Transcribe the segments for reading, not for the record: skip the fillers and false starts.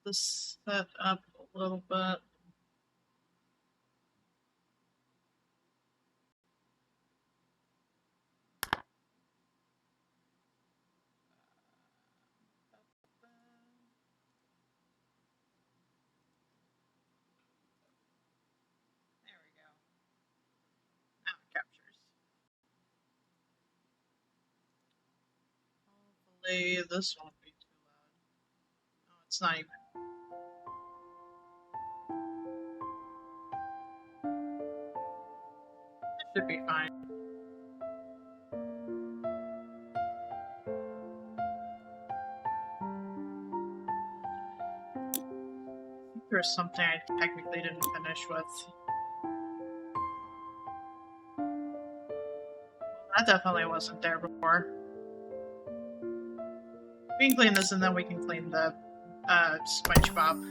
this set up a little bit. There we go. Now it captures. Hopefully this won't be too loud. No, it's not even. It should be fine. There's something I technically didn't finish with. That definitely wasn't there before. We can clean this and then we can clean the SpongeBob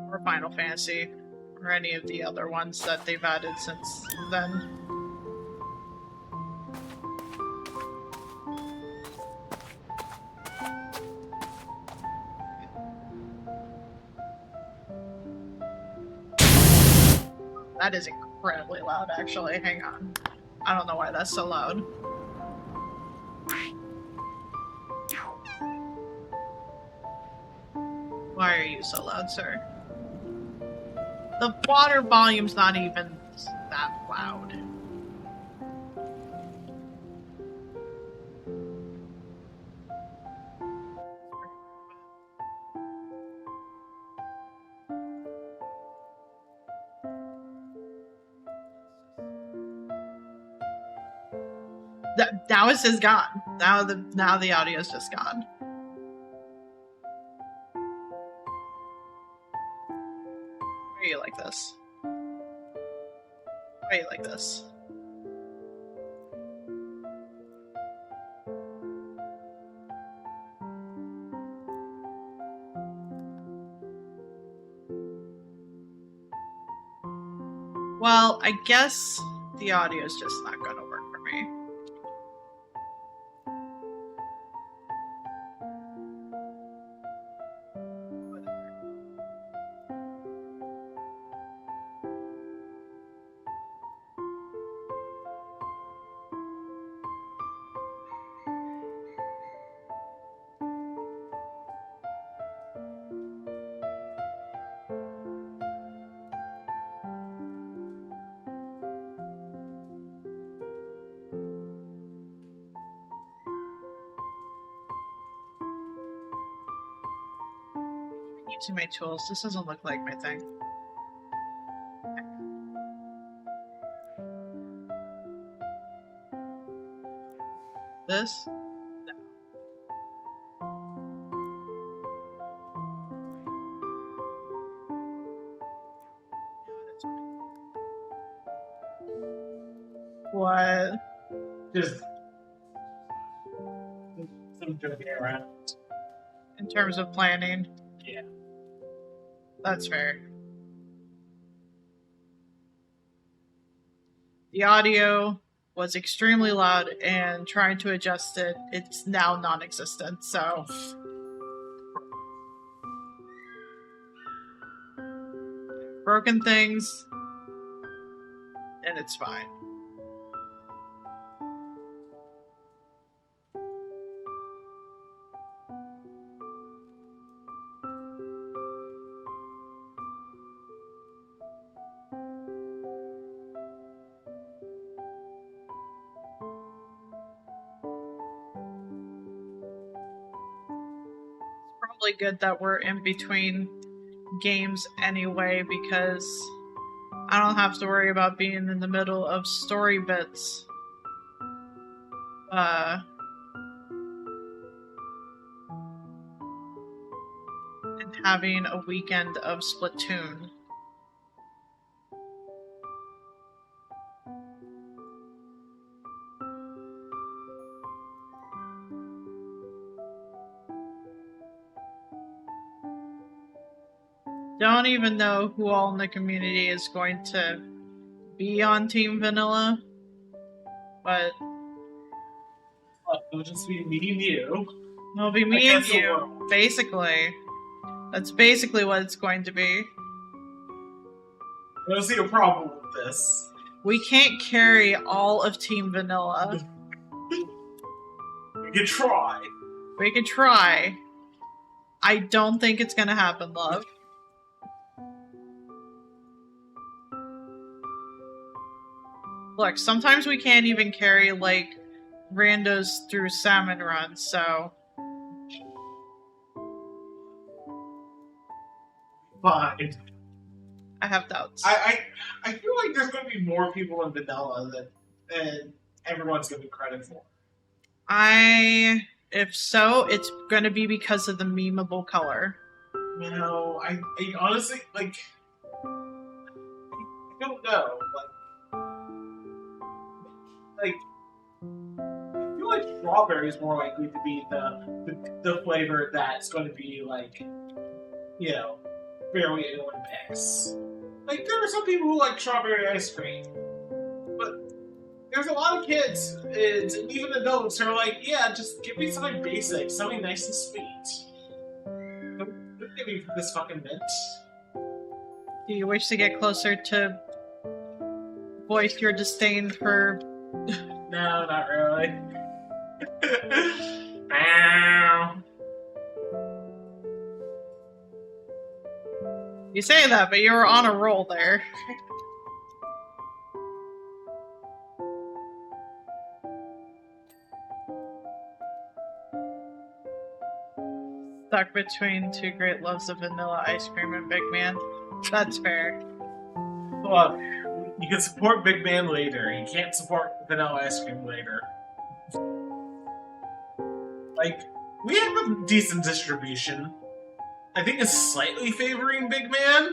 or Final Fantasy or any of the other ones that they've added since then. That is incredibly loud, actually. Hang on. I don't know why that's so loud. Why are you so loud, sir? The water volume's not even that loud. Now it's just gone. Now the audio's just gone. Why are you like this? Why are you like this? Well, I guess the audio's just not gonna work for me. Using my tools. This doesn't look like my thing. This? No. What? Just some joking around. In terms of planning? Yeah. That's fair. The audio was extremely loud, and trying to adjust it, it's now non-existent, so... Broken things, and it's fine. Probably good that we're in between games anyway, because I don't have to worry about being in the middle of story bits. And having a weekend of Splatoon. Don't even know who all in the community is going to be on Team Vanilla, but It'll just be me and you. it'll be me and Against the you, world. basically. That's basically what it's going to be. I don't see a problem with this. We can't carry all of Team Vanilla. We can try. We can try. I don't think it's gonna happen, love. Look, sometimes we can't even carry, like, randos through salmon runs, so... Fine. I have doubts. I feel like there's going to be more people in vanilla than everyone's giving credit for. If so, it's gonna be because of the memeable color. You know, I honestly, like, I don't know. Like, I feel like strawberry is more likely to be the flavor that's going to be, like, you know, barely anyone picks. Like, there are some people who like strawberry ice cream, but there's a lot of kids and even adults who are like, yeah, just give me something basic, something nice and sweet. Don't give me this fucking mint. Do you wish to get closer to voice your disdain for... No, not really. Meow. You say that, but you were on a roll there. Stuck between two great loves of vanilla ice cream and Big Man. That's fair. Look, you can support Big Man later. You can't support vanilla ice cream later. Like, we have a decent distribution. I think it's slightly favoring Big Man.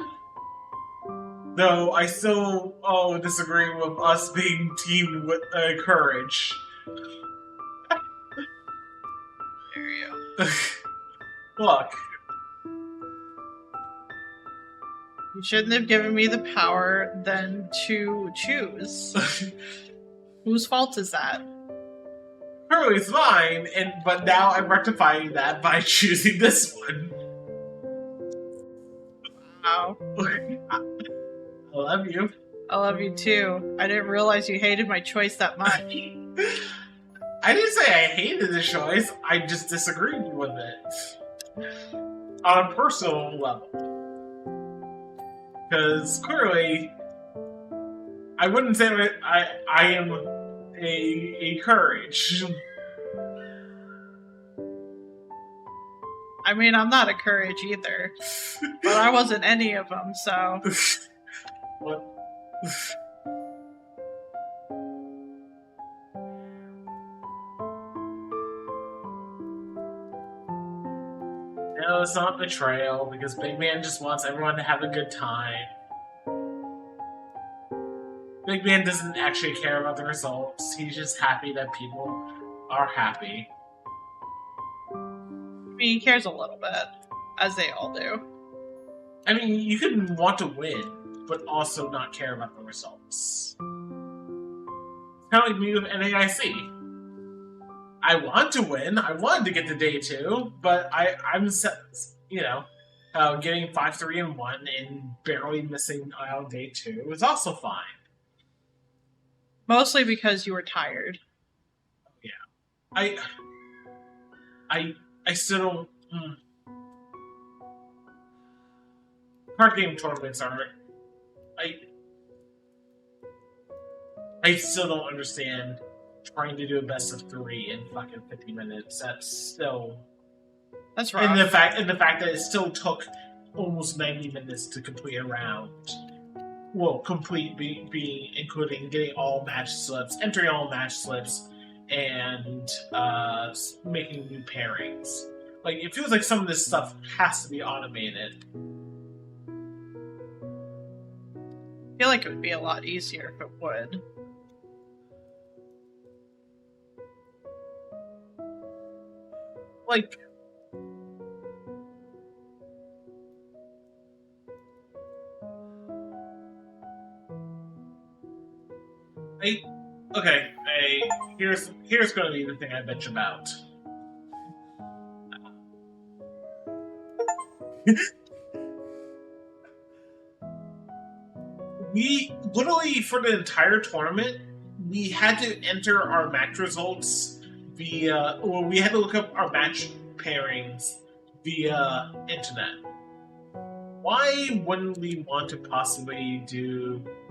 Though I still disagree with us being teamed with Courage. There you go. Look. You shouldn't have given me the power then to choose. Whose fault is that? Curly's fine, but now I'm rectifying that by choosing this one. Wow. I love you. I love you too. I didn't realize you hated my choice that much. I didn't say I hated the choice, I just disagreed with it. On a personal level. Because clearly, I wouldn't say that I am a Courage. I mean, I'm not a Courage either. But I wasn't any of them, so... What? No, it's not betrayal, because Big Man just wants everyone to have a good time. Big Man doesn't actually care about the results, he's just happy that people are happy. I mean, he cares a little bit, as they all do. I mean, you can want to win, but also not care about the results. It's kind of like me with NAIC. I want to win, I wanted to get to day 2, but I'm getting 5-3 and 1 and barely missing out on day 2 is also fine. Mostly because you were tired. Yeah. I still don't... Card game tournaments are... I still don't understand trying to do a best of 3 in fucking 50 minutes. That's still... That's right. And the fact that it still took almost 90 minutes to complete a round. Well, complete being including getting all match slips, entering all match slips, and making new pairings. Like, it feels like some of this stuff has to be automated. I feel like it would be a lot easier if it would. Like... Here's going to be the thing I bitch about. We literally, for the entire tournament, we had to enter our match results via, or we had to look up our match pairings via internet. Why wouldn't we want to possibly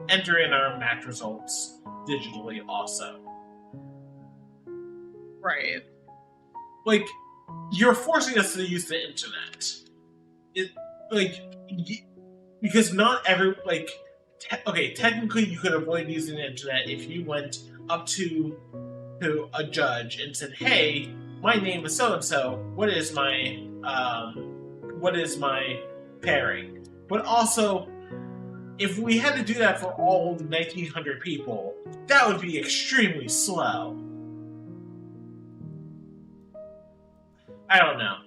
enter in our match results digitally also? Right. Like, you're forcing us to use the internet. Because not every, technically you could avoid using the internet if you went up to a judge and said, "Hey, my name is so and so. What is my pairing?" But also, if we had to do that for all 1,900 people, that would be extremely slow. I don't know.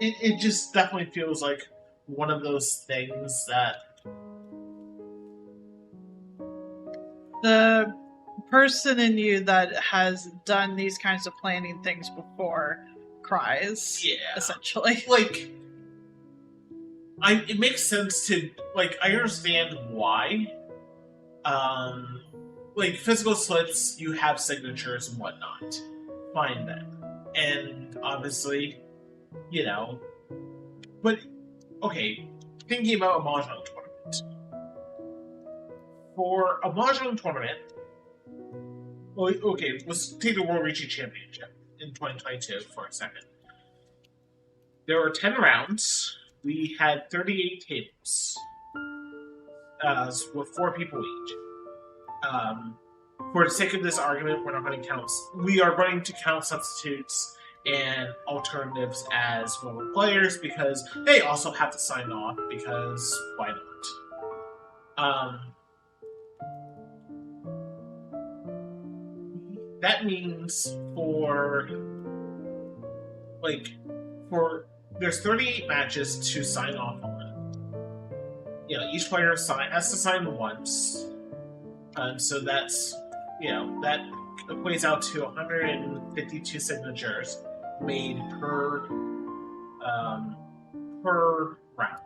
It just definitely feels like one of those things that the person in you that has done these kinds of planning things before cries. Yeah. Essentially. It makes sense to, I understand why. Physical slips, you have signatures and whatnot. Fine then. And obviously, but, okay, thinking about a Mahjong tournament. For a Mahjong tournament, let's take the World Reaching Championship in 2022 for a second. There were 10 rounds. We had 38 tables, with 4 people each. For the sake of this argument, we're not going to count. We are going to count substitutes and alternatives as former players because they also have to sign off. Because why not? That means there's 38 matches to sign off on. Each player has to sign once. So that's, that equates out to 152 signatures made per round.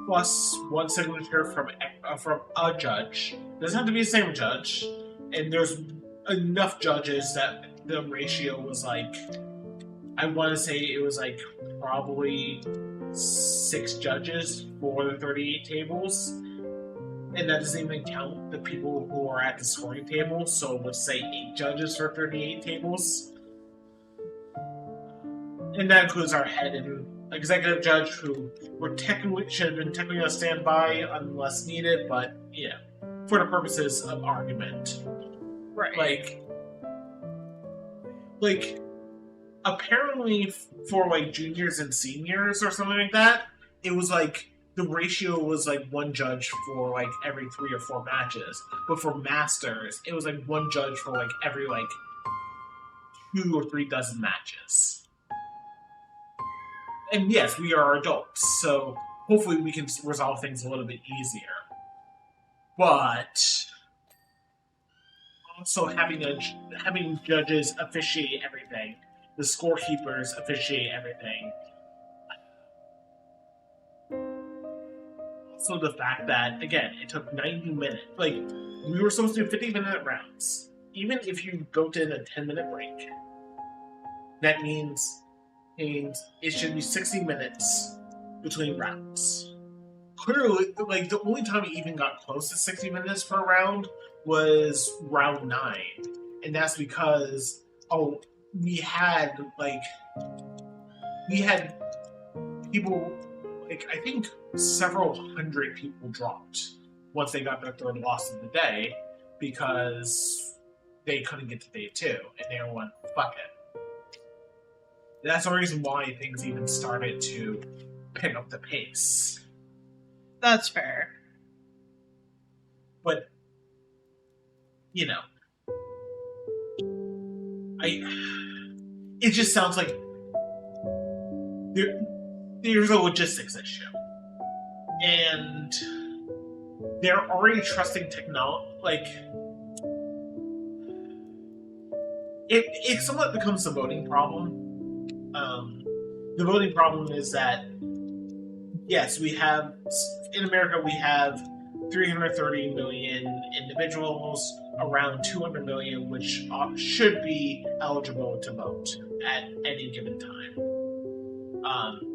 Plus 1 signature from a judge. Doesn't have to be the same judge. And there's enough judges that the ratio was I want to say it was probably 6 judges for the 38 tables. And that doesn't even count the people who are at the scoring table. So let's say 8 judges for 38 tables. And that includes our head and executive judge, who should have been technically on standby unless needed, but for the purposes of argument. Right. Apparently for juniors and seniors or something like that, it was the ratio was 1 judge for every 3 or 4 matches. But for masters, it was 1 judge for every 2 or 3 dozen matches. And yes, we are adults, so hopefully we can resolve things a little bit easier. But also having judges officiate everything, the scorekeepers officiate everything. Also the fact that, again, it took 90 minutes. We were supposed to do 50-minute rounds. Even if you built in a 10-minute break, that means it should be 60 minutes between rounds. Clearly, the only time we even got close to 60 minutes per round was round 9. And that's because, we had people, I think several hundred people dropped once they got their 3rd loss of the day because they couldn't get to day 2. And they went, fuck it. That's the reason why things even started to pick up the pace. That's fair. But, it just sounds like there's a logistics issue. And they're already trusting technology. It somewhat becomes a voting problem. the voting problem is that yes, we have in America we have 330 million individuals, around 200 million, which should be eligible to vote at any given time.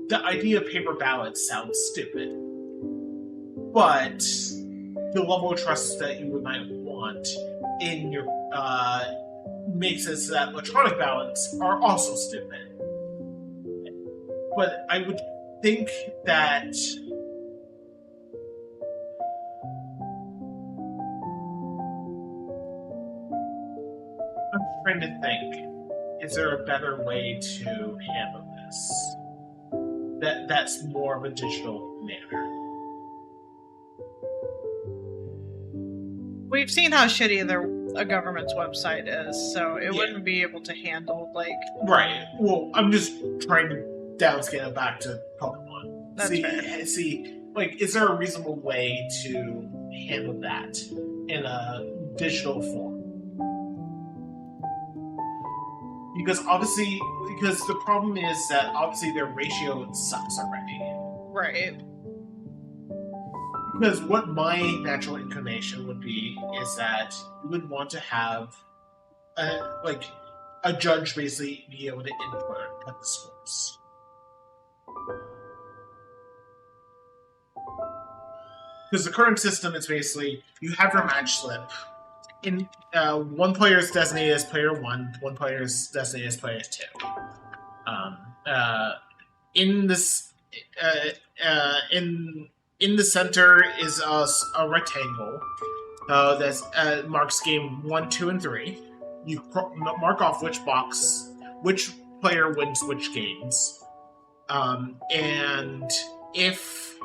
The idea of paper ballots sounds stupid, but the level of trust that you might want in your makes it so that electronic ballots are also stupid. But I would think that I'm trying to think. Is there a better way to handle this? That's more of a digital manner. We've seen how shitty a government's website is, so it wouldn't be able to handle, like... Right. Well, I'm just trying to downscale it back to Pokemon. That's fair. See, like, is there a reasonable way to handle that in a digital form? Because the problem is that obviously their ratio sucks already. Right. Because what my natural inclination would be is that you would want to have a judge basically be able to input the scores. Because the current system is basically you have your match slip. In one player is designated as player 1, one player is designated as player 2. In this, in the center is a rectangle that marks game 1, 2, and 3. You mark off which player wins which games, and if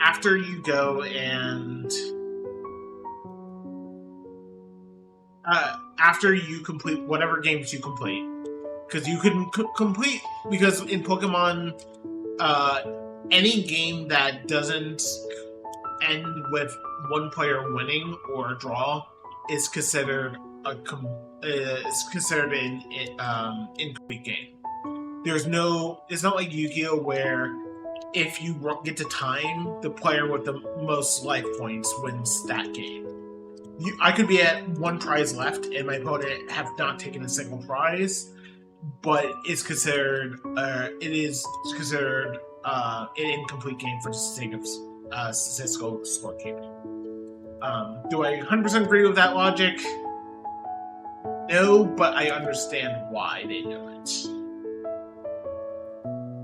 after you go and after you complete whatever games you complete, because you can complete, because in Pokemon, any game that doesn't end with one player winning or a draw is considered an incomplete game. It's not like Yu-Gi-Oh! Where if you get to time, the player with the most life points wins that game. I could be at one prize left, and my opponent have not taken a single prize, but it's considered an incomplete game for the sake of statistical scorekeeping. Do I 100% agree with that logic? No, but I understand why they do it.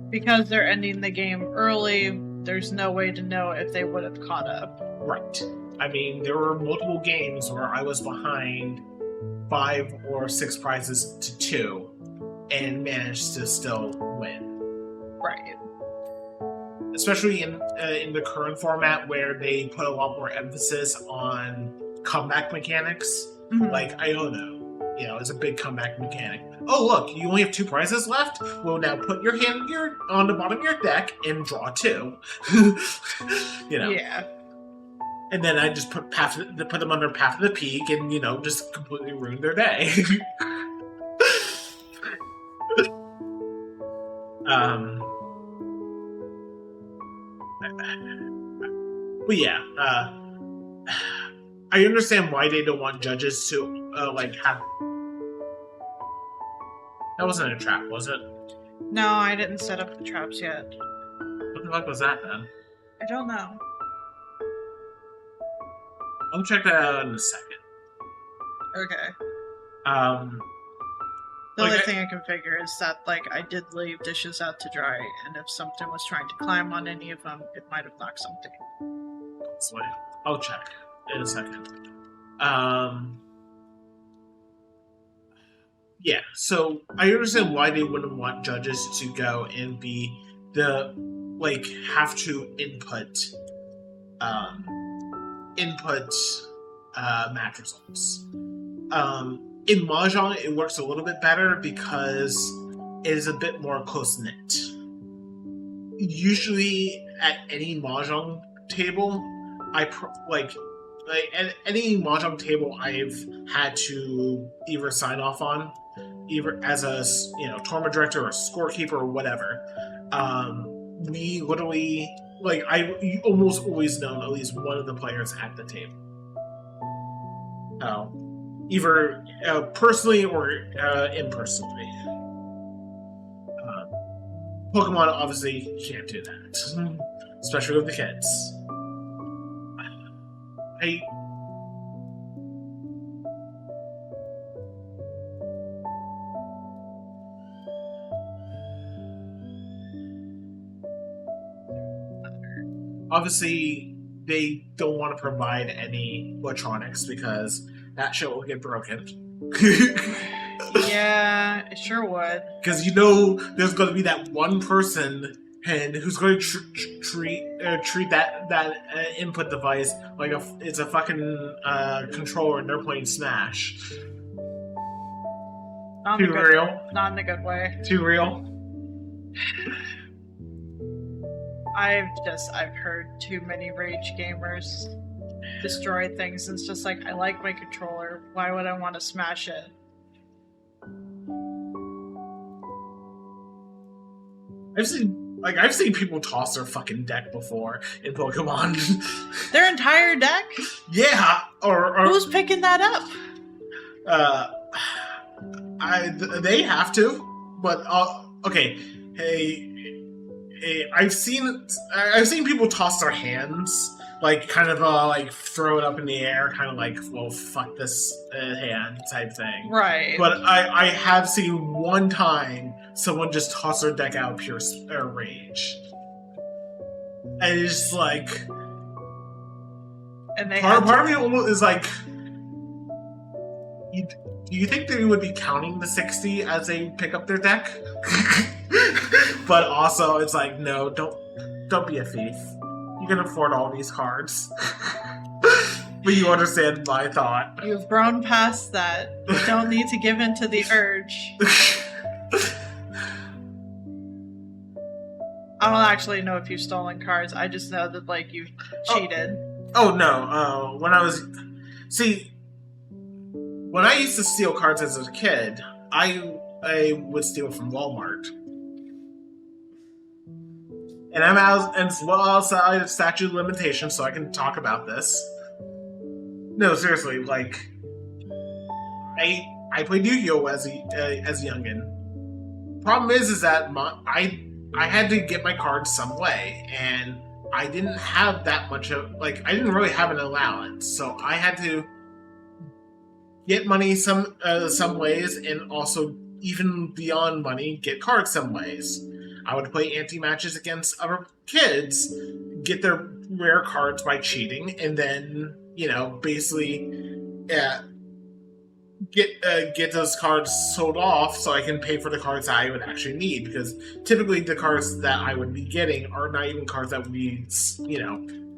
Because they're ending the game early, there's no way to know if they would have caught up. Right. I mean, there were multiple games where I was behind 5 or 6 prizes to 2 and managed to still win. Right. Especially in the current format where they put a lot more emphasis on comeback mechanics. Mm-hmm. Like, I don't know. It's a big comeback mechanic. Oh, look, you only have 2 prizes left? Well, now put your hand on the bottom of your deck and draw 2. Yeah. And then I just put them under Path of the Peak and, just completely ruin their day. But yeah, I understand why they don't want judges to, have... That wasn't a trap, was it? No, I didn't set up the traps yet. What the fuck was that, then? I don't know. I'll check that out in a second. Okay. The only thing I can figure is that, I did leave dishes out to dry, and if something was trying to climb on any of them, it might have knocked something. I'll check in a second. Yeah, so I understand why they wouldn't want judges to go and be have to input match results. In Mahjong, it works a little bit better because it is a bit more close-knit. Usually, at any Mahjong table, like any mahjong table I've had to either sign off on, either as a tournament director or scorekeeper or whatever. We literally like I almost always known at least one of the players at the table. Either personally or impersonally. Pokemon obviously can't do that, especially with the kids. I obviously they don't want to provide any electronics because that shit will get broken. Yeah, it sure would. Because there's going to be that one person and who's going to treat that input device like it's a fucking controller and they're playing Smash. Too real. Not in a good way. Too real. I've heard too many rage gamers destroy things, and it's just like, I like my controller. Why would I want to smash it? I've seen people toss their fucking deck before in Pokemon. Their entire deck? Yeah, or who's picking that up? They have to, but okay. Hey, I've seen people toss their hands, like kind of like throw it up in the air, kind of like, well, fuck this hand type thing. Right. But I have seen one time someone just toss their deck out of pure rage, and it's just like, and they part of me almost is like, do you think they would be counting the 60 as they pick up their deck? But also, it's like, no, don't be a thief. You can afford all these cards. But you understand my thought. You've grown past that. You don't need to give in to the urge. I don't actually know if you've stolen cards. I just know that, like, you've cheated. Oh no. When I used to steal cards as a kid, I would steal from Walmart. And I'm outside of statute of limitations, so I can talk about this. No, seriously, like, I played Yu-Gi-Oh! as a youngin'. Problem is that I had to get my cards some way, and I didn't have that much of, like, I didn't really have an allowance, so I had to get money some ways, and also, even beyond money, get cards some ways. I would play anti-matches against other kids, get their rare cards by cheating, and then, basically get those cards sold off so I can pay for the cards that I would actually need, because typically the cards that I would be getting are not even cards that would be,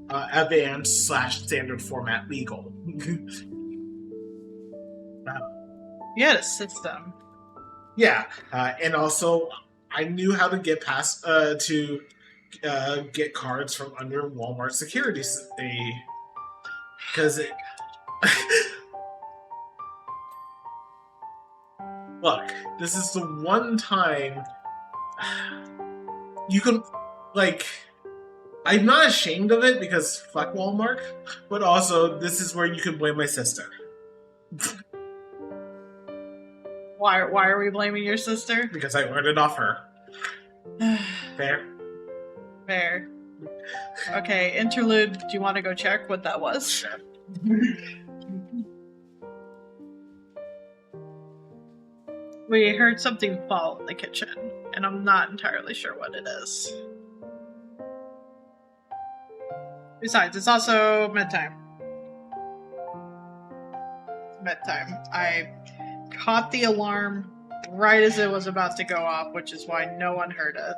advanced/standard format legal. You had a system. Yeah, and also I knew how to get past to get cards from under Walmart security, because look, this is the one time you can, like, I'm not ashamed of it because fuck Walmart, but also this is where you can blame my sister. Why are we blaming your sister? Because I learned it off her. Fair. Fair. Okay, interlude. Do you want to go check what that was? We heard something fall in the kitchen, and I'm not entirely sure what it is. Besides, it's also bedtime. Bedtime. I caught the alarm right as it was about to go off, which is why no one heard it.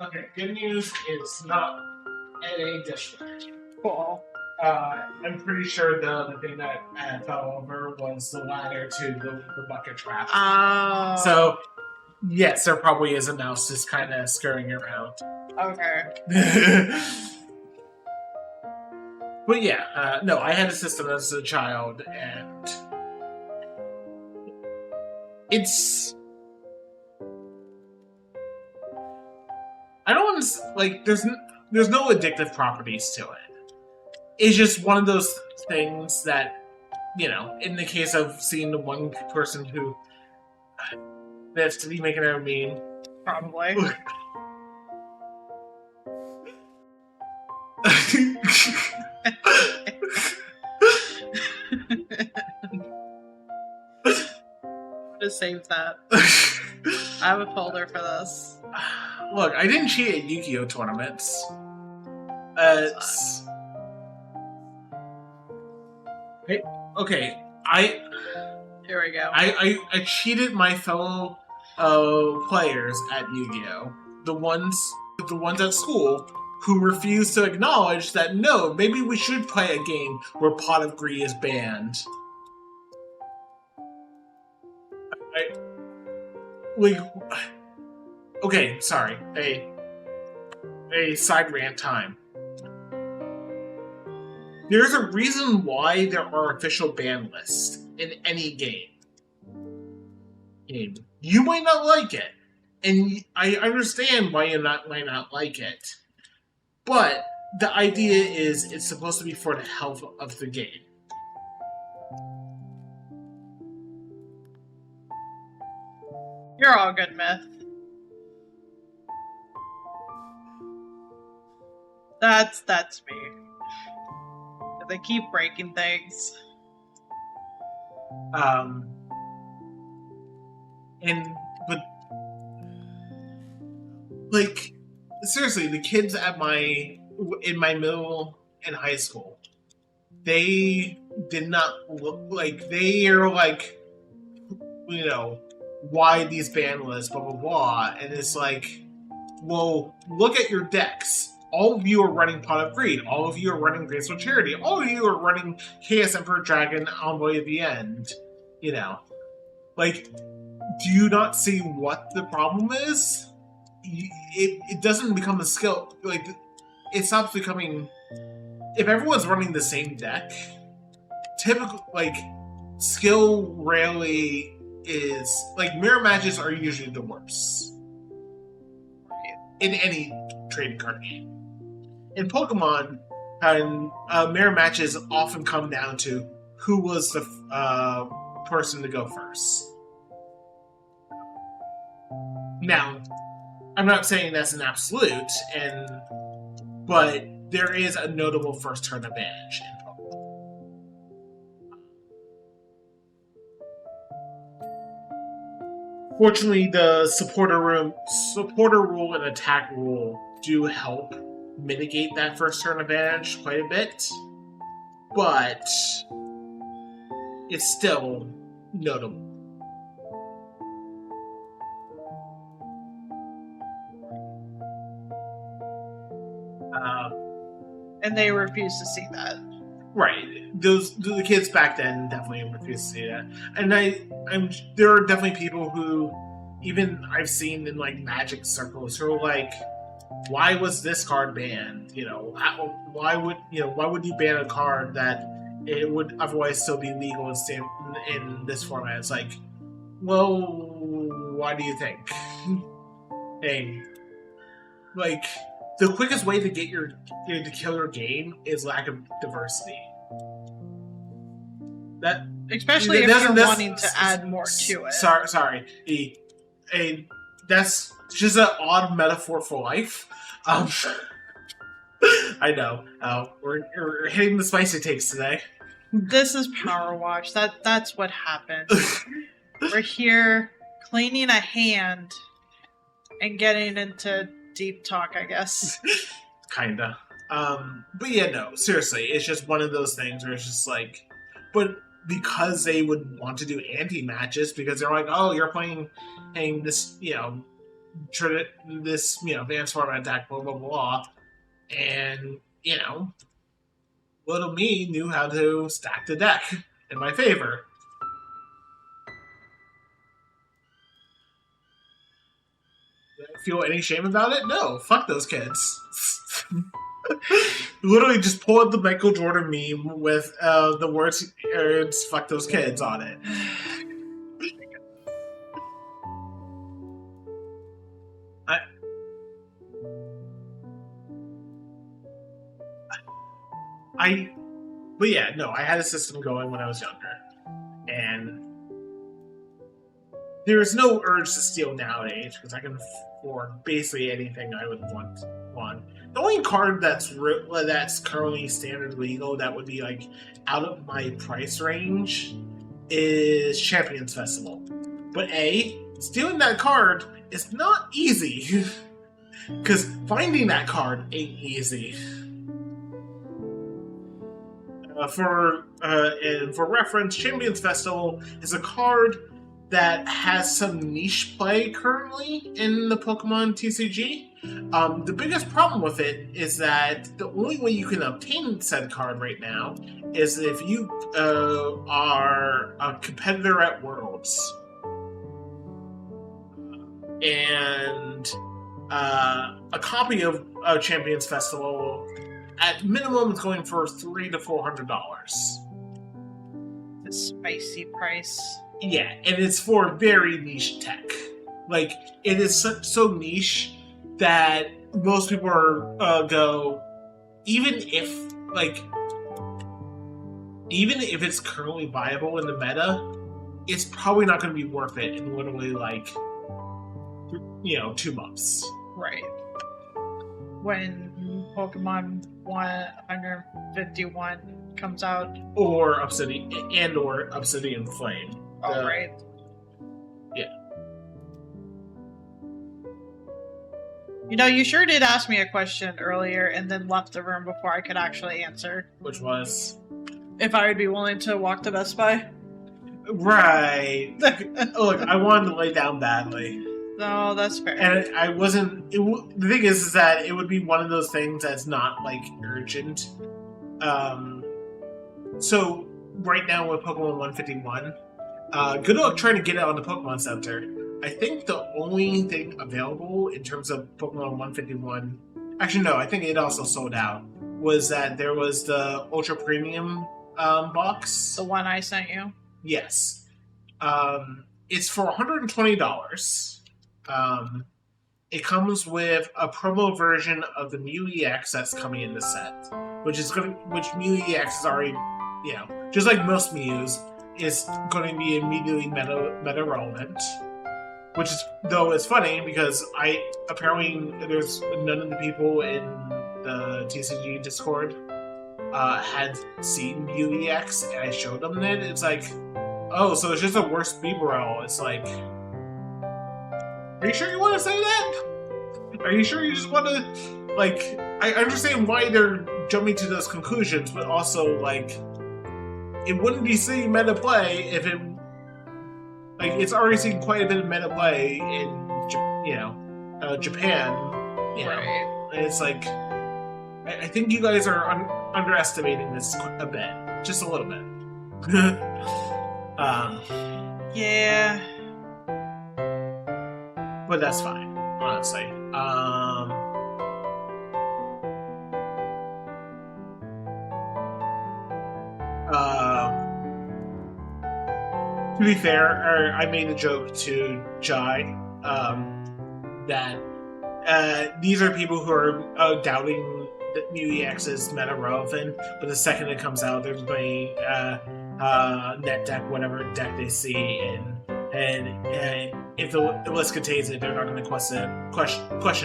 Okay, good news is not in a dishwasher. Cool. I'm pretty sure the thing that fell over was the ladder to the bucket trap. Oh. So, yes, there probably is a mouse just kind of scurrying around. Okay. But yeah, no, I had a system as a child, and it's. I don't want to like. There's no addictive properties to it. It's just one of those things that, in the case of seeing the one person who that's to be making a meme. Probably. To save that. I have a folder for this. Look, I didn't cheat at Yu-Gi-Oh tournaments. Okay, Here we go. I cheated my fellow players at Yu-Gi-Oh. The ones at school who refused to acknowledge that no, maybe we should play a game where Pot of Greed is banned. Okay, sorry. A side rant time. There's a reason why there are official ban lists in any game. You might not like it, and I understand why you might not like it, but the idea is it's supposed to be for the health of the game. You're all good, Myth. That's me. They keep breaking things. But like, seriously, the kids in my middle and high school, they did not look like they are like, why these ban lists, blah blah blah, and it's like, well, look at your decks. All of you are running Pot of Greed. All of you are running Graceful Charity. All of you are running Chaos Emperor Dragon Envoy of the End. Like, do you not see what the problem is? It doesn't become a skill. Like, it stops becoming. If everyone's running the same deck, typical skill rarely is like mirror matches are usually the worst in any trading card game. In Pokemon, mirror matches often come down to who was the person to go first. Now, I'm not saying that's an absolute, but there is a notable first turn advantage in Pokemon. Fortunately, the supporter rule and attack rule do help mitigate that first turn advantage quite a bit, but it's still notable. And they refuse to see that. Right. The kids back then definitely refused to see that. And there are definitely people who, even I've seen in Magic circles, who are like, why was this card banned? Why would you ban a card that it would otherwise still be legal in this format? It's like, well, why do you think? Hey, the quickest way to get to kill your game is lack of diversity. That especially if you're wanting to add more to it. Sorry. That's just an odd metaphor for life. I know. We're hitting the spicy takes today. This is PowerWash. That's what happened. We're here cleaning a hand and getting into deep talk, I guess. Kinda. But yeah, no, seriously, it's just one of those things where it's just like, but because they would want to do anti-matches, because they're like, oh, you're playing this, this, advanced format deck, blah, blah, blah, and, little me knew how to stack the deck in my favor. Did I feel any shame about it? No, fuck those kids. Literally just pull up the Michael Jordan meme with the words "fuck those kids" on it. But yeah, no, I had a system going when I was younger, and there's no urge to steal nowadays because I can afford basically anything I would want. The only card that's currently standard legal that would be like out of my price range is Champions Festival. But stealing that card is not easy because finding that card ain't easy. For reference, Champions Festival is a card that has some niche play currently in the Pokemon TCG. The biggest problem with it is that the only way you can obtain said card right now is if you are a competitor at Worlds. And a copy of Champions Festival at minimum is going for $300 to $400. The spicy price. Yeah, and it's for very niche tech. Like, it is so niche that most people are go, even if it's currently viable in the meta, it's probably not going to be worth it in literally 2 months. Right. When Pokemon 151 comes out. Or Obsidian Flame. Oh, right. Yeah. You sure did ask me a question earlier and then left the room before I could actually answer. Which was? If I would be willing to walk to Best Buy. Right. Look, I wanted to lay down badly. No, that's fair. And I wasn't... the thing is that it would be one of those things that's not, urgent. So, right now with Pokemon 151, good luck trying to get it on the Pokemon Center. I think the only thing available in terms of Pokemon 151... Actually, no, I think it also sold out. Was that there was the Ultra Premium box. The one I sent you? Yes. It's for $120. It comes with a promo version of the Mew EX that's coming in the set, which Mew EX is already, just like most Mews, is going to be immediately meta relevant. Which is, though, it's funny because apparently there's none of the people in the TCG Discord had seen Mew EX, and I showed them it. It's like, oh, so it's just a worse Bibarel. It's like, are you sure you want to say that? Are you sure you just want to, I understand why they're jumping to those conclusions, but also, it wouldn't be seeing meta play if it, it's already seen quite a bit of meta play in, Japan, Right. And it's like, I think you guys are underestimating this a bit. Just a little bit. Yeah. But that's fine, honestly. To be fair, I made a joke to Jai that these are people who are doubting that Mew EX is meta relevant, but the second it comes out, they're playing net deck, whatever deck they see, and if the list contains it, they're not going to question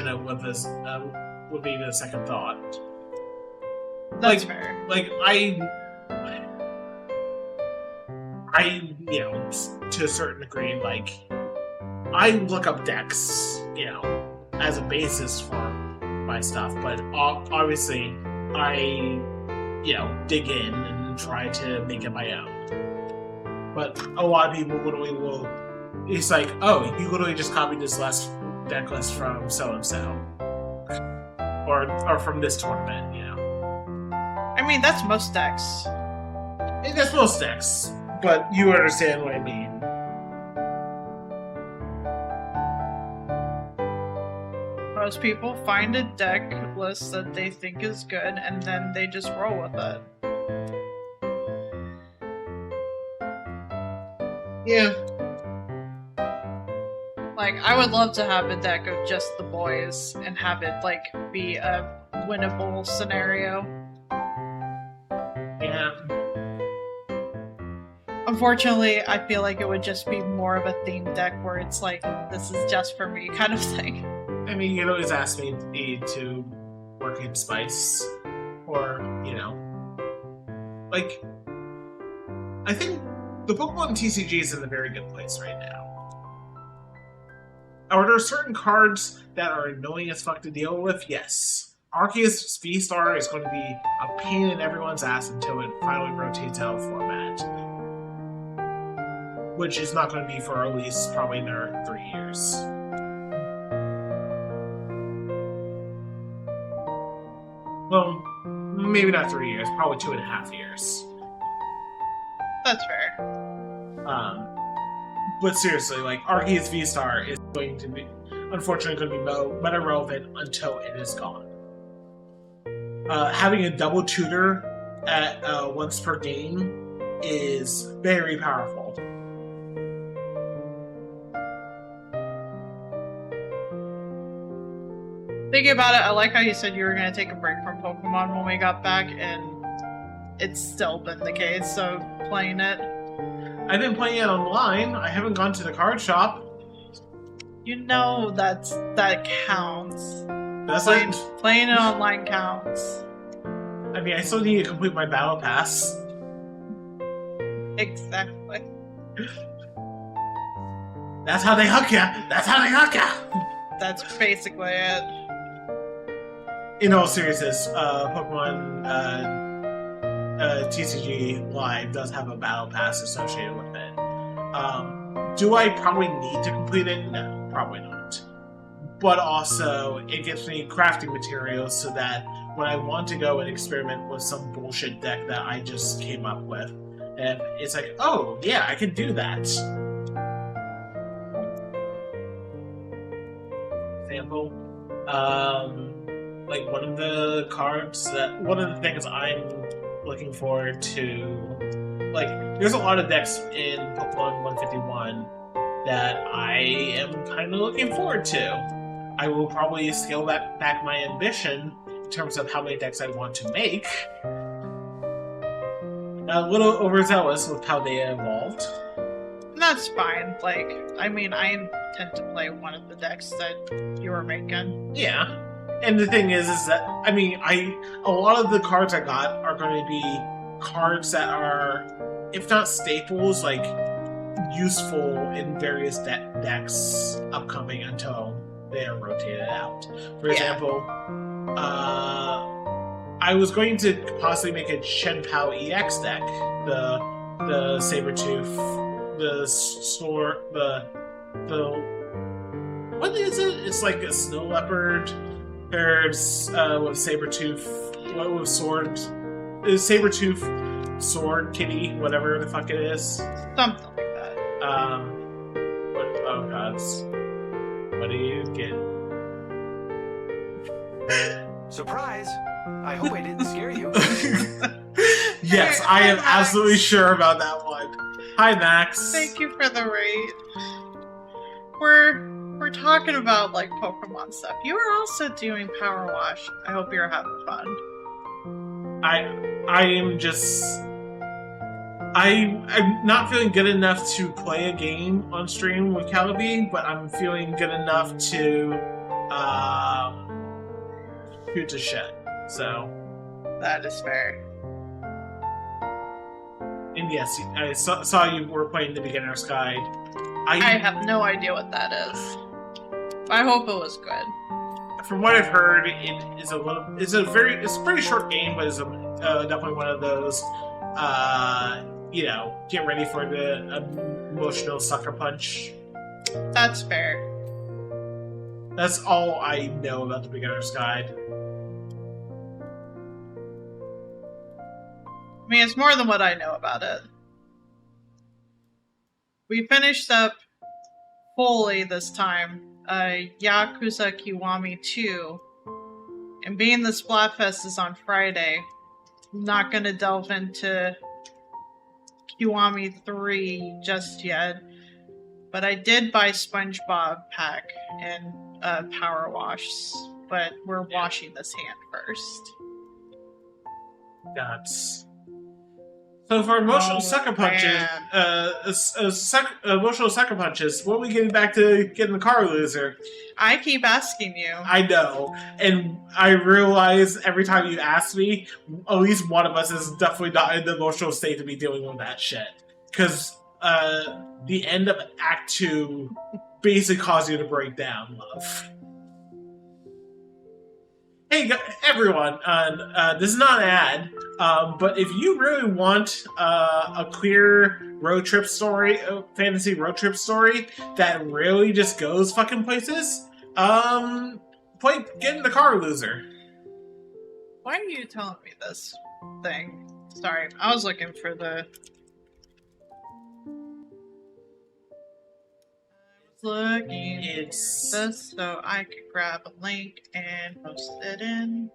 it with this with even a second thought. That's fair. I to a certain degree, I look up decks, as a basis for my stuff, but obviously I, dig in and try to make it my own. But a lot of people literally will, it's like, oh, you literally just copied this last deck list from so-and-so. Or from this tournament, I mean, that's most decks. That's most decks, but you understand what I mean. Most people find a deck list that they think is good, and then they just roll with it. Yeah. Like, I would love to have a deck of just the boys and have it, like, be a winnable scenario. Yeah. Unfortunately, I feel like it would just be more of a themed deck where it's like, this is just for me kind of thing. I mean, you can always ask me to work in Spice, or, you know, like, I think the Pokemon TCG is in a very good place right now. Are there certain cards that are annoying as fuck to deal with? Yes. Arceus V-Star is going to be a pain in everyone's ass until it finally rotates out of format. Which is not going to be for at least probably another 3 years. Well, maybe not 3 years, probably 2.5 years. That's fair. But seriously, like, Arceus V-Star is going to be, unfortunately, going to be meta relevant until it is gone. Having a double tutor at once per game is very powerful. Thinking about it, I like how you said you were going to take a break from Pokemon when we got back, and it's still been the case, so playing it. I've been playing it online. I haven't gone to the card shop. You know that counts. That's Playing it online counts. I mean, I still need to complete my battle pass. Exactly. That's how they hook ya. That's how they hook ya. That's basically it. In all seriousness, Pokemon TCG Live does have a battle pass associated with it. Do I probably need to complete it? No, probably not. But also, it gives me crafting materials so that when I want to go and experiment with some bullshit deck that I just came up with, and it's like, oh, yeah, I can do that. Example, like one of the things I'm looking forward to, like, there's a lot of decks in Pokemon 151 that I am kind of looking forward to. I will probably scale back my ambition in terms of how many decks I want to make. A little overzealous with how they evolved. That's fine. Like, I mean, I intend to play one of the decks that you were making. Yeah. And the thing is that, I mean, a lot of the cards I got are going to be cards that are, if not staples, like, useful in various decks upcoming until they are rotated out. For example, I was going to possibly make a Shenpao EX deck, the Sabertooth, the Sword, the what is it? It's like a snow leopard. There's with Sabertooth, what with sword, Sabertooth sword kitty, whatever the fuck it is. Something like that. Oh gods. What do you get? Surprise! I hope I didn't scare you. Yes, I am absolutely sure about that one. Hi, Max. Thank you for the raid. We're talking about, like, Pokemon stuff. You are also doing PowerWash. I hope you're having fun. I'm not feeling good enough to play a game on stream with Calabi, but I'm feeling good enough to shoot to shit. So That is fair. And yes, I saw you were playing the Beginner's Guide. I have no idea what that is. I hope it was good. From what I've heard, it's a pretty short game, but it's definitely one of those, get ready for the emotional sucker punch. That's fair. That's all I know about the Beginner's Guide. I mean, it's more than what I know about it. We finished up fully this time Yakuza Kiwami 2. And being the Splatfest is on Friday, I'm not gonna delve into Kiwami 3 just yet. But I did buy SpongeBob pack and PowerWash. But we're washing this hand first. That's so for emotional sucker punches. Emotional sucker punches. When are we getting back to getting the car loser? I keep asking you. I know, and I realize every time you ask me, at least one of us is definitely not in the emotional state to be dealing with that shit. Because the end of Act 2 basically caused you to break down, love. Hey, everyone, this is not an ad, but if you really want a clear road trip story, fantasy road trip story that really just goes fucking places, play Get in the Car Loser. Why are you telling me this thing? Sorry, I was looking for the... looking It's for this so I could grab a link and post it in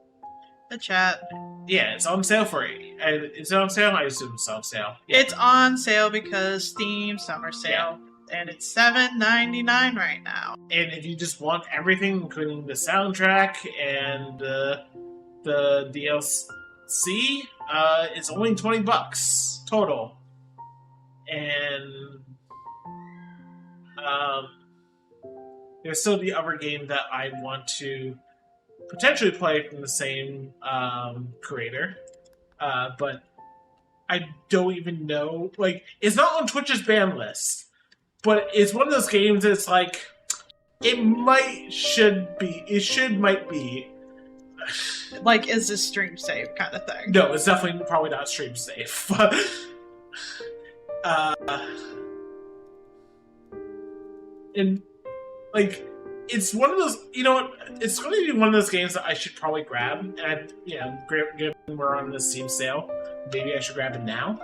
the chat. yeah, it's on sale for you. It's on sale. I assume it's on sale. Yeah. It's on sale because Steam Summer Sale, and it's $7.99 right now. And if you just want everything, including the soundtrack and the DLC, it's only $20 total. And there's still the other game that I want to potentially play from the same creator, but I don't even know. Like, it's not on Twitch's ban list, but it's one of those games that's like, it might be. Like, is this stream safe kind of thing? No, it's definitely probably not stream safe. And like, it's one of those, you know what, it's going to be one of those games that I should probably grab, and given we're on the Steam sale, maybe I should grab it now.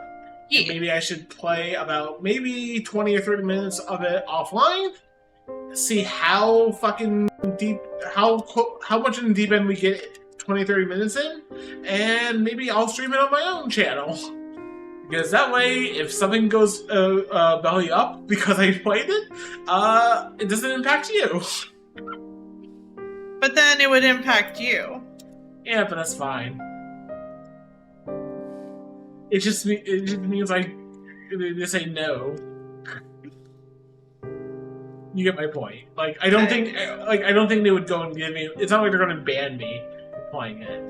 Yeah. And maybe I should play about maybe 20 or 30 minutes of it offline, see how fucking deep, how much in the deep end we get 20, 30 minutes in, and maybe I'll stream it on my own channel. Because that way, if something goes belly up because I played it, it doesn't impact you. But then it would impact you. Yeah, but that's fine. It just means they say no. You get my point. Like, I don't think they would go and give me. It's not like they're going to ban me for playing it.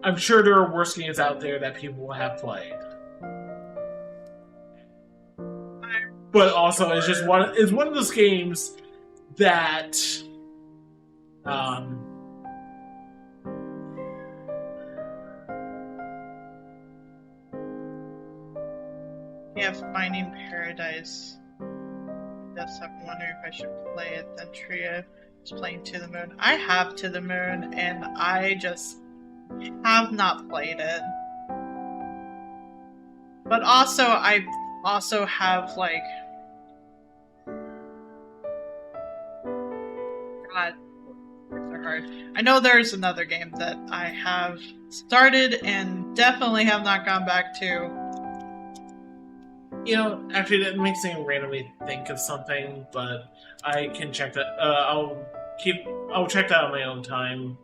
I'm sure there are worse games out there that people will have played. But also, it's one of those games that, Yeah, Finding Paradise. Yes, I'm wondering if I should play it. Then Tria is playing To the Moon. I have To the Moon, and I just have not played it. But also, I also have, like... God, words are hard. I know there's another game that I have started and definitely have not gone back to. you know, actually, that makes me randomly think of something, but I can check that. I'll check that on my own time.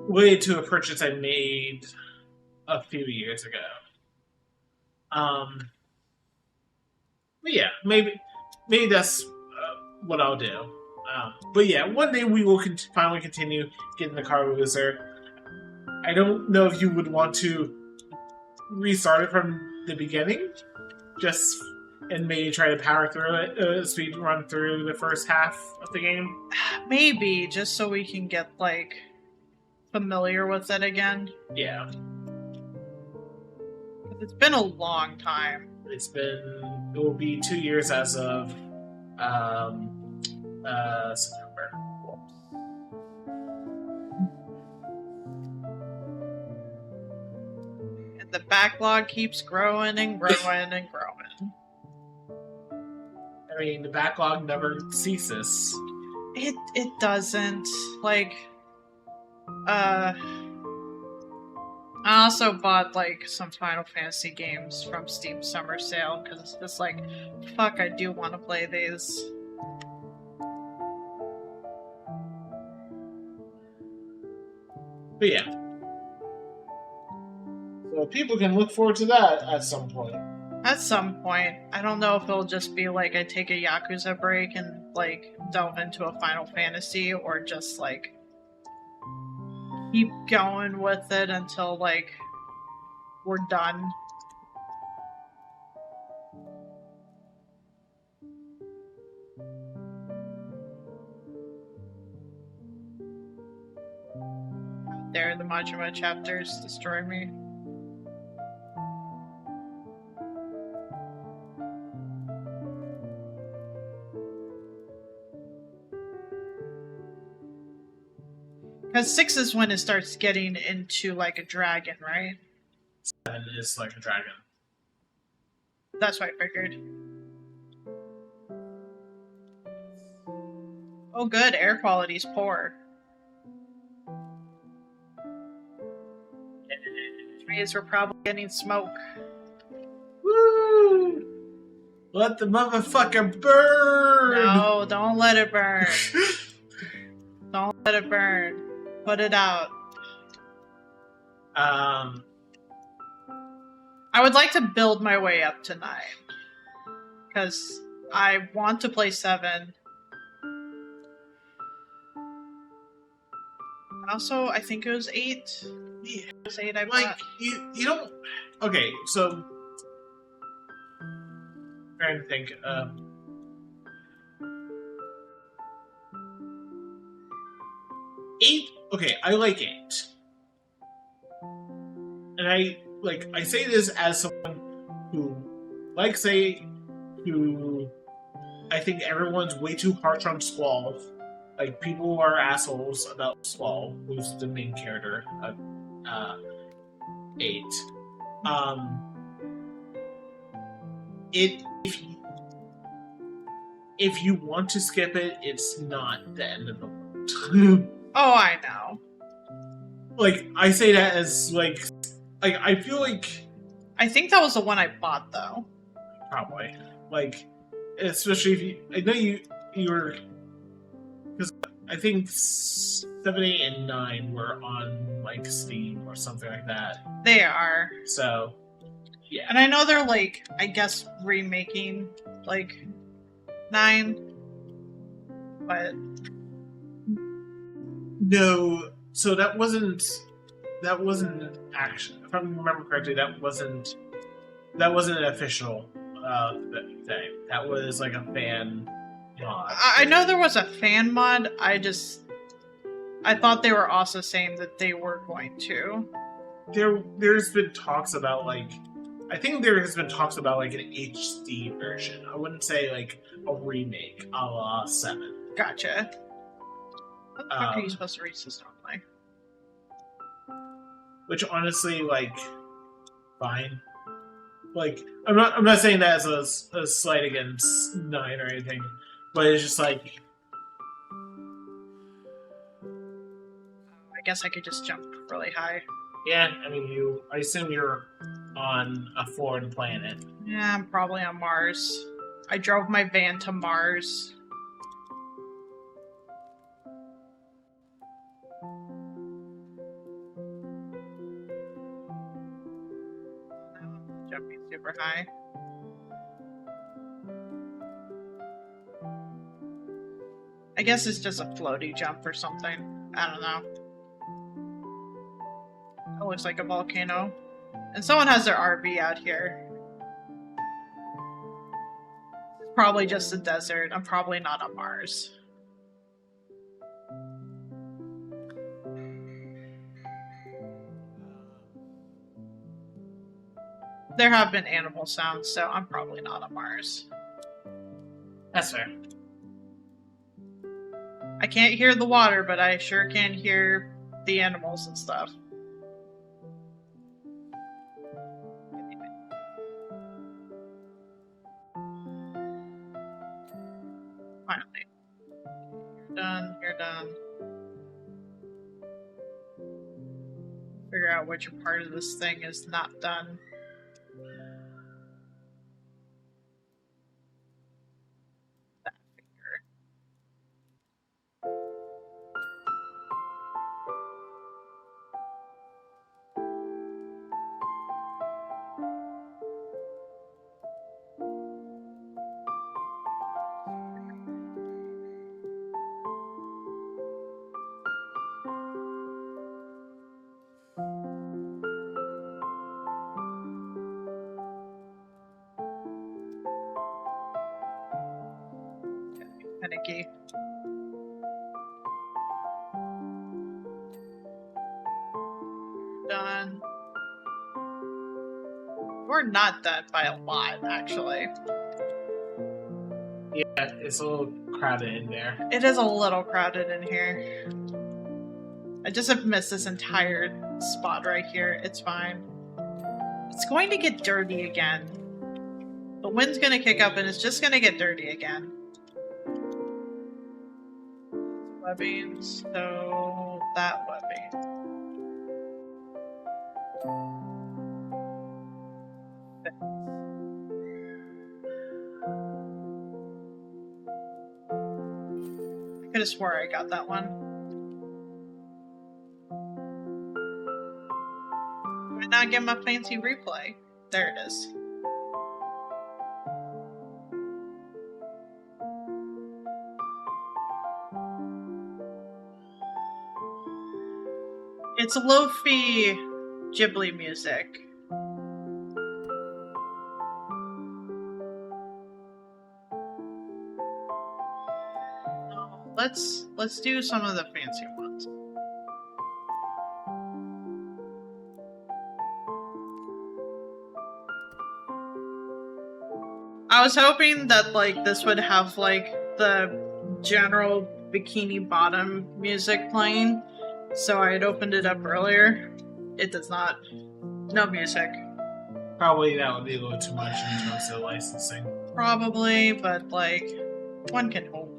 Related to a purchase I made a few years ago. But yeah, maybe that's what I'll do. But yeah, one day we will finally continue getting the car loser. I don't know if you would want to restart it from the beginning, and maybe try to power through it, speed run through the first half of the game. Maybe, just so we can get, like, familiar with it again. Yeah. It's been a long time. It will be 2 years as of September. And the backlog keeps growing and growing and growing. I mean, the backlog never ceases. It doesn't. Like, I also bought like some Final Fantasy games from Steam Summer Sale because it's just like, fuck, I do want to play these. But yeah. So people can look forward to that at some point. At some point, I don't know if it'll just be like I take a Yakuza break and like delve into a Final Fantasy, or just like keep going with it until like we're done. There, the Majima chapters destroy me. Because 6 is when it starts getting into like a dragon, right? And it's like a dragon. That's what I figured. Oh good, air quality's poor. Trees were probably getting smoke. Woo! Let the motherfucker burn! No, don't let it burn. Don't let it burn. Put it out. I would like to build my way up to 9. Because I want to play 7. Also, I think it was 8. Yeah, It was 8 I like bought. you don't. Okay, so I'm trying to think. 8. Okay, I like 8, and I say this as someone who likes 8, who I think everyone's way too harsh on Squall. Like, people are assholes about Squall, who's the main character of 8. If you want to skip it, it's not the end of the world. Oh, I know. Like, I say that as like I feel like I think that was the one I bought, though. probably like, especially if you, I know you were, because I think 7, 8, and 9 were on like Steam or something like that. They are. So yeah, And I know they're, like, I guess, remaking, like, 9. But, no. So that wasn't actually, if I remember correctly, that wasn't an official thing. That was like a fan mod. I know there was a fan mod, I thought they were also saying that they were going to. There's been talks about like, I think there has been talks about like an HD version. I wouldn't say like a remake a la 7. Gotcha. How the fuck are you supposed to reach this normally? Which honestly, like, fine. Like, I'm not saying that as a slight against 9 or anything, but it's just like, I guess I could just jump really high. yeah. I mean, I assume you're on a foreign planet. Yeah, I'm probably on Mars. I drove my van to Mars. Jumping super high. I guess it's just a floaty jump or something. I don't know. It looks like a volcano. And someone has their RV out here. It's probably just a desert. I'm probably not on Mars. There have been animal sounds, so I'm probably not on Mars. That's fair. I can't hear the water, but I sure can hear the animals and stuff. Finally. You're done. You're done. Figure out which part of this thing is not done. That finger. Finicky. Done. We're not done by a lot, actually. Yeah, it's a little crowded in there. It is a little crowded in here. I just have missed this entire spot right here. It's fine. It's going to get dirty again. The wind's gonna kick up and it's just gonna get dirty again. Webbing, so that webbing. I could have swore I got that one. Did I not get my fancy replay? There it is. It's lo-fi Ghibli music. Let's do some of the fancy ones. I was hoping that like this would have like the general Bikini Bottom music playing, so I had opened it up earlier. It does not. No music. Probably that would be a little too much in terms of licensing. Probably, but like, one can hope.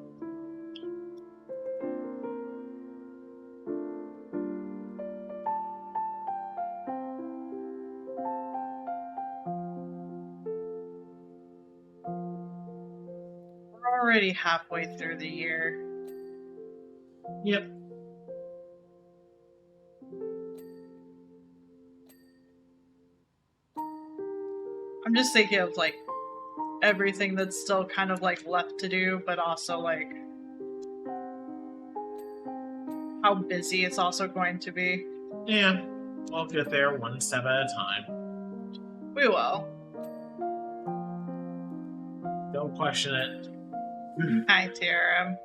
We're already halfway through the year. Yep. I'm just thinking of like everything that's still kind of like left to do, but also like how busy it's also going to be. Yeah. We'll get there one step at a time. We will. Don't question it. Hi, Tara.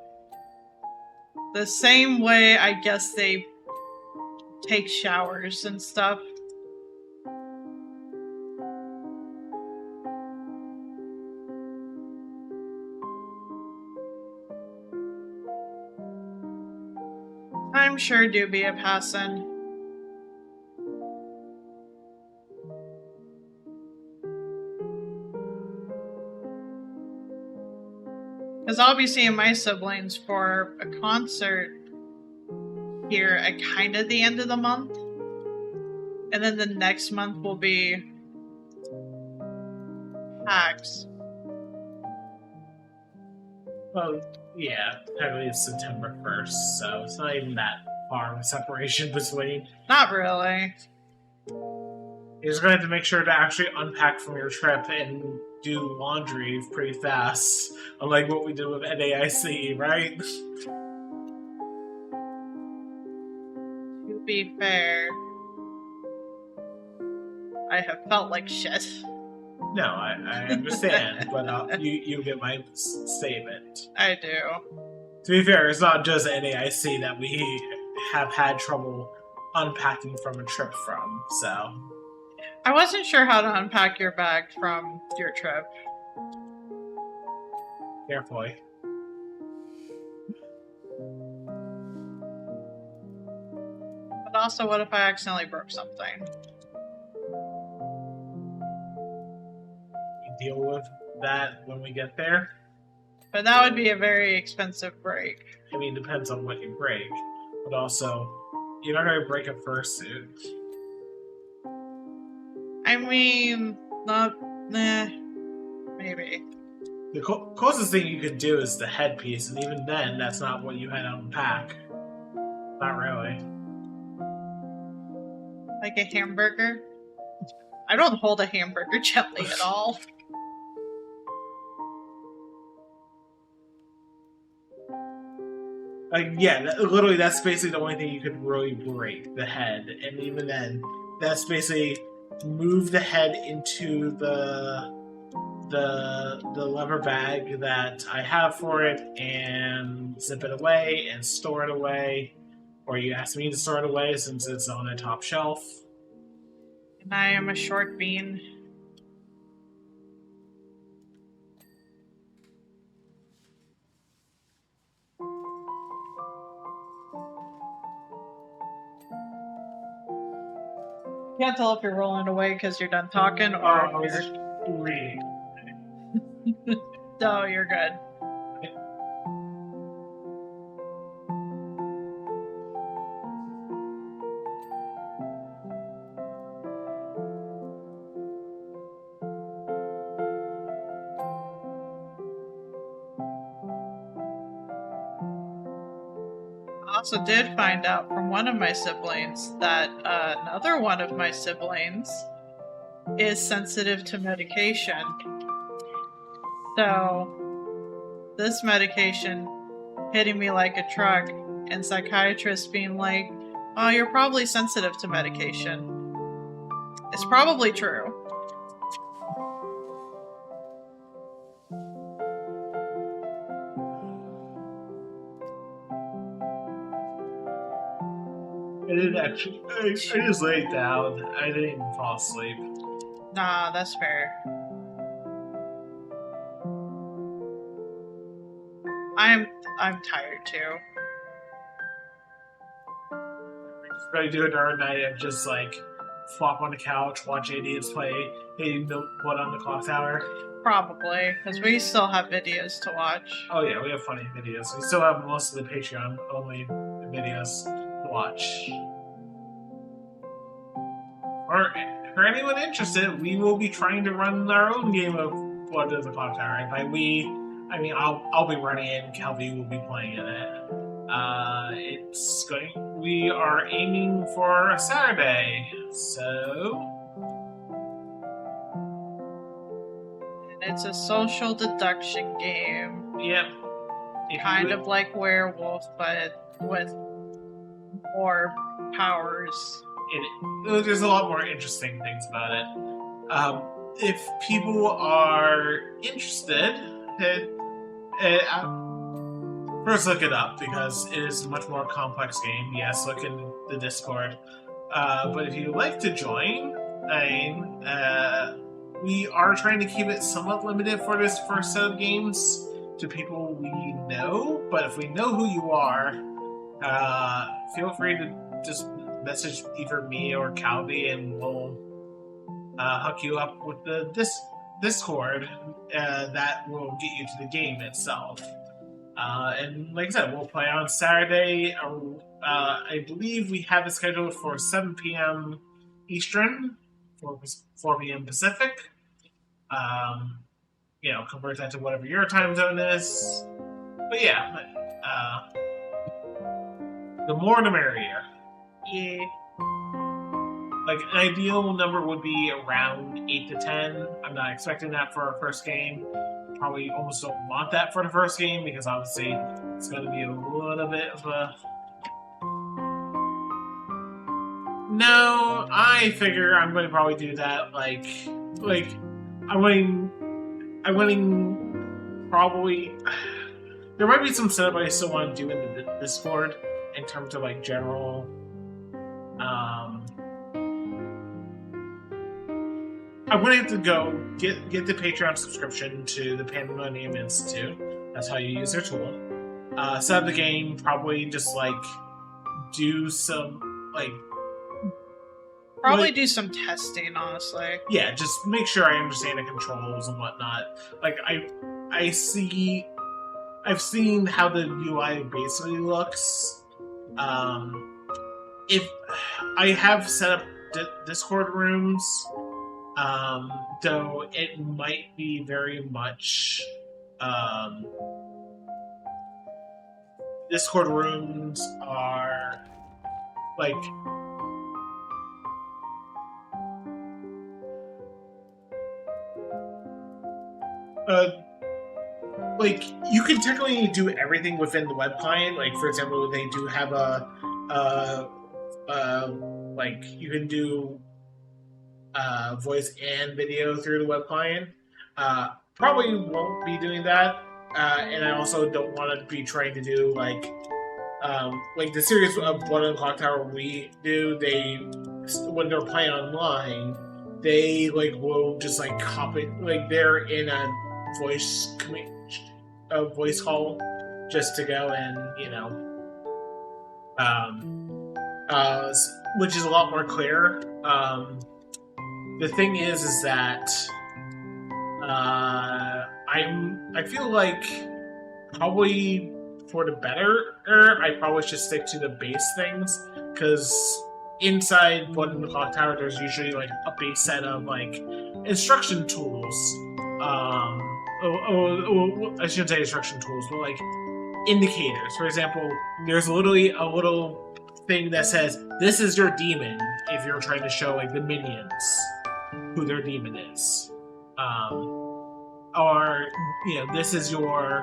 The same way I guess they take showers and stuff. I'm sure do be a passing. Because I'll be seeing my siblings for a concert here at kind of the end of the month. And then the next month will be PAX. Well, yeah, technically it's September 1st, so it's not even that far of a separation between. Not really. You're just going to have to make sure to actually unpack from your trip and do laundry pretty fast, unlike what we did with NAIC, right? To be fair, I have felt like shit. No, I understand, but you get my statement. I do. To be fair, it's not just NAIC that we have had trouble unpacking from a trip from, so... I wasn't sure how to unpack your bag from your trip. Carefully. But also, what if I accidentally broke something? We deal with that when we get there. But that would be a very expensive break. I mean, depends on what you break, but also you're not gonna break a fursuit. I mean, not. Maybe. The closest thing you could do is the headpiece, and even then, that's not what you had to unpack. Not really. Like a hamburger? I don't hold a hamburger gently at all. Literally, that's basically the only thing you could really break, the head. And even then, that's basically move the head into the leather bag that I have for it and zip it away and store it away. Or you ask me to store it away since it's on a top shelf. And I am a short bean. Can't tell if you're rolling away because you're done talking or I was if just reading. you're... No, you're good. I also did find out from one of my siblings that another one of my siblings is sensitive to medication. So, this medication hitting me like a truck, and psychiatrists being like, oh, you're probably sensitive to medication. It's probably true. I didn't actually. I just laid down. I didn't even fall asleep. Nah, that's fair. I'm tired too. Just gonna do it during the night and just like flop on the couch, watch idiots play 80 What on the Clock Tower. Probably, because we still have videos to watch. Oh yeah, we have funny videos. We still have most of the Patreon only videos to watch. Or for anyone interested, we will be trying to run our own game of What is the Clock Tower. And by we, I mean I'll be running it and Kelby will be playing in it. We are aiming for a Saturday, so. And it's a social deduction game. Yep. Kind of like Werewolf, but with more powers. There's a lot more interesting things about it. If people are interested, first look it up because it is a much more complex game. Yes, look in the Discord. But if you'd like to join, we are trying to keep it somewhat limited for this first set of games to people we know. But if we know who you are, feel free to just message either me or Calvi and we'll hook you up with the Discord that will get you to the game itself. And like I said, we'll play on Saturday. I believe we have it scheduled for 7 p.m. Eastern, 4 p.m. Pacific. Convert that to whatever your time zone is. But yeah, the more the merrier. Yeah. Like, an ideal number would be around 8 to 10. I'm not expecting that for our first game. Probably almost don't want that for the first game because obviously it's going to be a little bit of a... No, I figure I'm going to probably do that I'm winning probably... There might be some setup I still want to do in the Discord in terms of like general... I'm going to go get the Patreon subscription to the Pandemonium Institute. That's how you use their tool. Set up the game, probably just do some Probably do some testing, honestly. Yeah, just make sure I understand the controls and whatnot. I see I've seen how the UI basically looks. If I have set up Discord rooms, though it might be very much Discord rooms are like like you can technically do everything within the web client. Like for example, they do have like you can do voice and video through the web client. Probably won't be doing that, and I also don't want to be trying to do like the series of Blood on the Clock Tower we do. They when they're playing online, they like will just like copy like they're in a voice call just to go and which is a lot more clear. The thing is that I feel like probably for the better, I probably should stick to the base things, because inside Blood in the Clock Tower, there's usually like a base set of like instruction tools. I shouldn't say instruction tools, but like indicators. For example, there's literally a little thing that says this is your demon if you're trying to show like the minions who their demon is, or this is your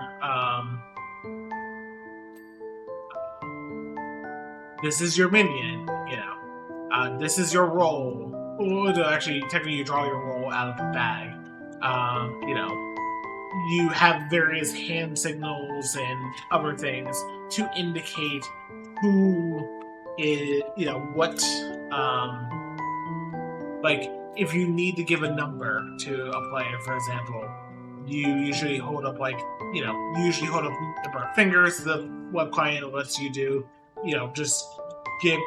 minion, this is your roll. Actually, technically, you draw your roll out of the bag. You have various hand signals and other things to indicate who is, what, like, if you need to give a number to a player, for example, you usually hold up, number of fingers. The web client lets you do, just give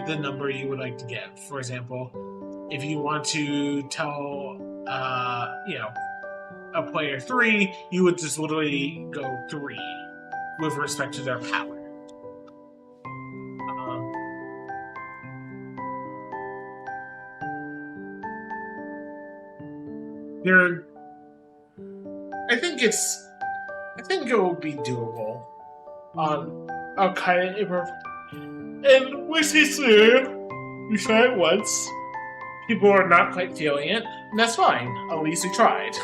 the number you would like to give. For example, if you want to tell, a player 3, you would just literally go 3 with respect to their power. I think it will be doable. I'll kind of improve. And we see we try it once. People are not quite feeling it, and that's fine. At least we tried.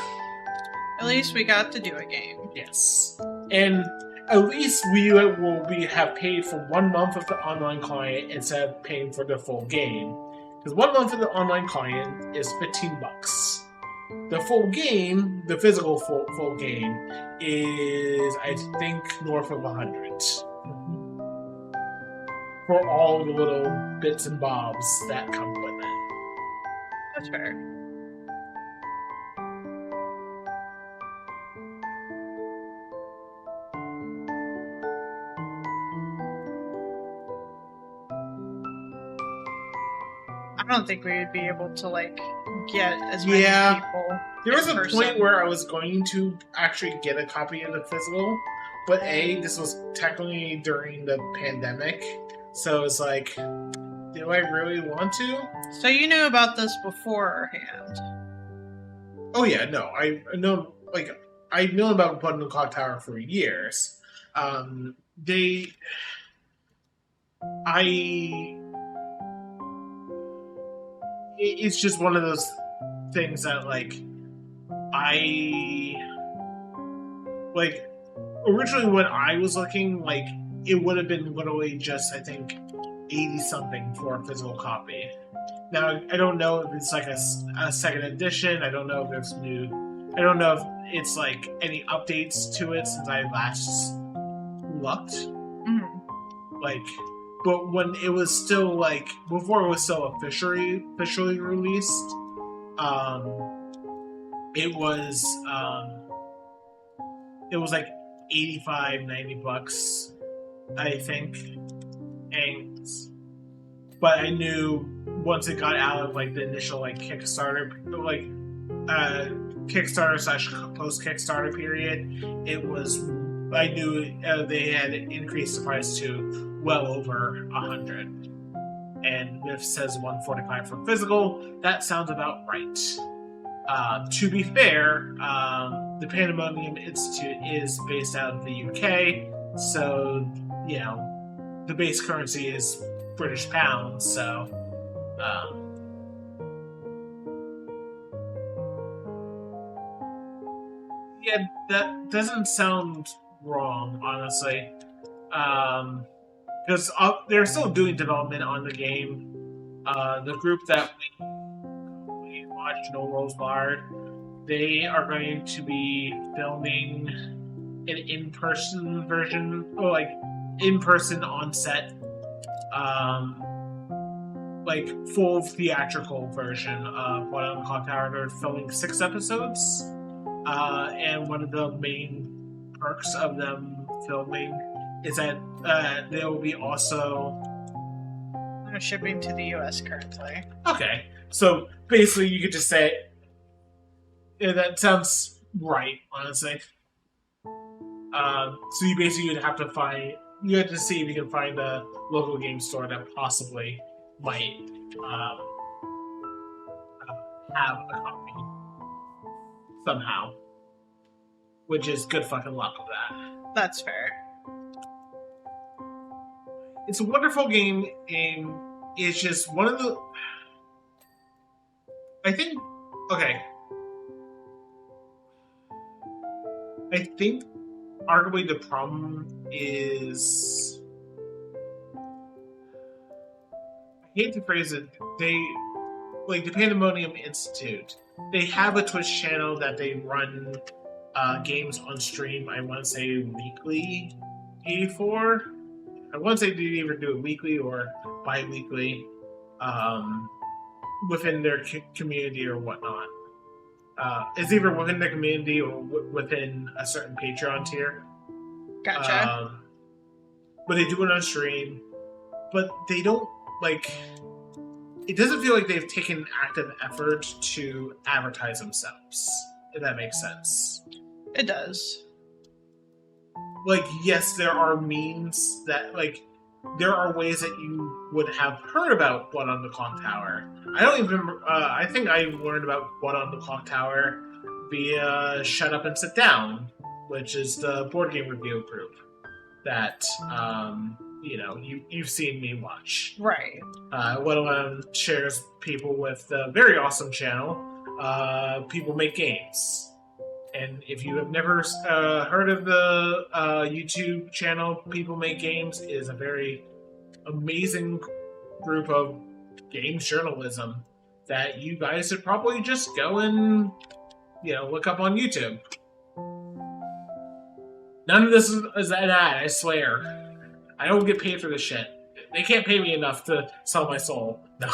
At least we got to do a game. Yes. And at least we will have paid for 1 month of the online client instead of paying for the full game. Because 1 month of the online client is $15. The full game, the physical full game, is I think north of 100 for all the little bits and bobs that come with it. That's fair. I don't think we would be able to get as many people. There was a person. point where I was going to actually get a copy of the physical, but this was technically during the pandemic, so it's like, do I really want to? So you knew about this beforehand? Oh yeah, no, I know. I've known about Blood in the Clock Tower for years. It's just one of those things that originally when I was looking, it would have been literally just, I think, 80 something for a physical copy. Now, I don't know if it's a second edition. I don't know if there's I don't know if it's any updates to it since I last looked. Mm-hmm. But when it was still before it was still officially released, it was $85-$90, I think. But I knew once it got out of the initial Kickstarter Kickstarter / post Kickstarter period, it was I knew they had increased the price to well over 100. And Myth says 145 for physical. That sounds about right. To be fair, the Pandemonium Institute is based out of the UK, so, you know, the base currency is British pounds, so, yeah, that doesn't sound wrong, honestly. Because they're still doing development on the game. The group that we watched, No Rolls Barred, they are going to be filming an in-person version, or like in-person on-set, like full theatrical version of What on the Clock Tower. They're filming 6 episodes, and one of the main perks of them filming is that they will be also shipping to the US currently. okay. So basically, you could just say, yeah, that sounds right, honestly. So you basically would have to see if you can find a local game store that possibly might have a copy somehow, which is good fucking luck with that. That's fair. It's a wonderful game. It's just one of the. I think. Okay. I think arguably the problem is. I hate to phrase it. Like the Pandemonium Institute, they have a Twitch channel that they run games on stream. I want to say weekly, 84. I want to say they either do it weekly or bi-weekly within their community or whatnot. It's either within their community or within a certain Patreon tier. Gotcha. But they do it on stream. But they don't, like... It doesn't feel like they've taken active effort to advertise themselves, if that makes sense. It does. Like, yes, there are means that, like, there are ways that you would have heard about What on the Clock Tower. I don't even remember, I think I learned about What on the Clock Tower via Shut Up and Sit Down, which is the board game review group that, you know, you've seen me watch. Right. What Alone shares people with a very awesome channel, People Make Games. And if you have never heard of the YouTube channel People Make Games, it is a very amazing group of games journalism that you guys should probably just go and, you know, look up on YouTube. None of this is an ad, I swear. I don't get paid for this shit. They can't pay me enough to sell my soul. No.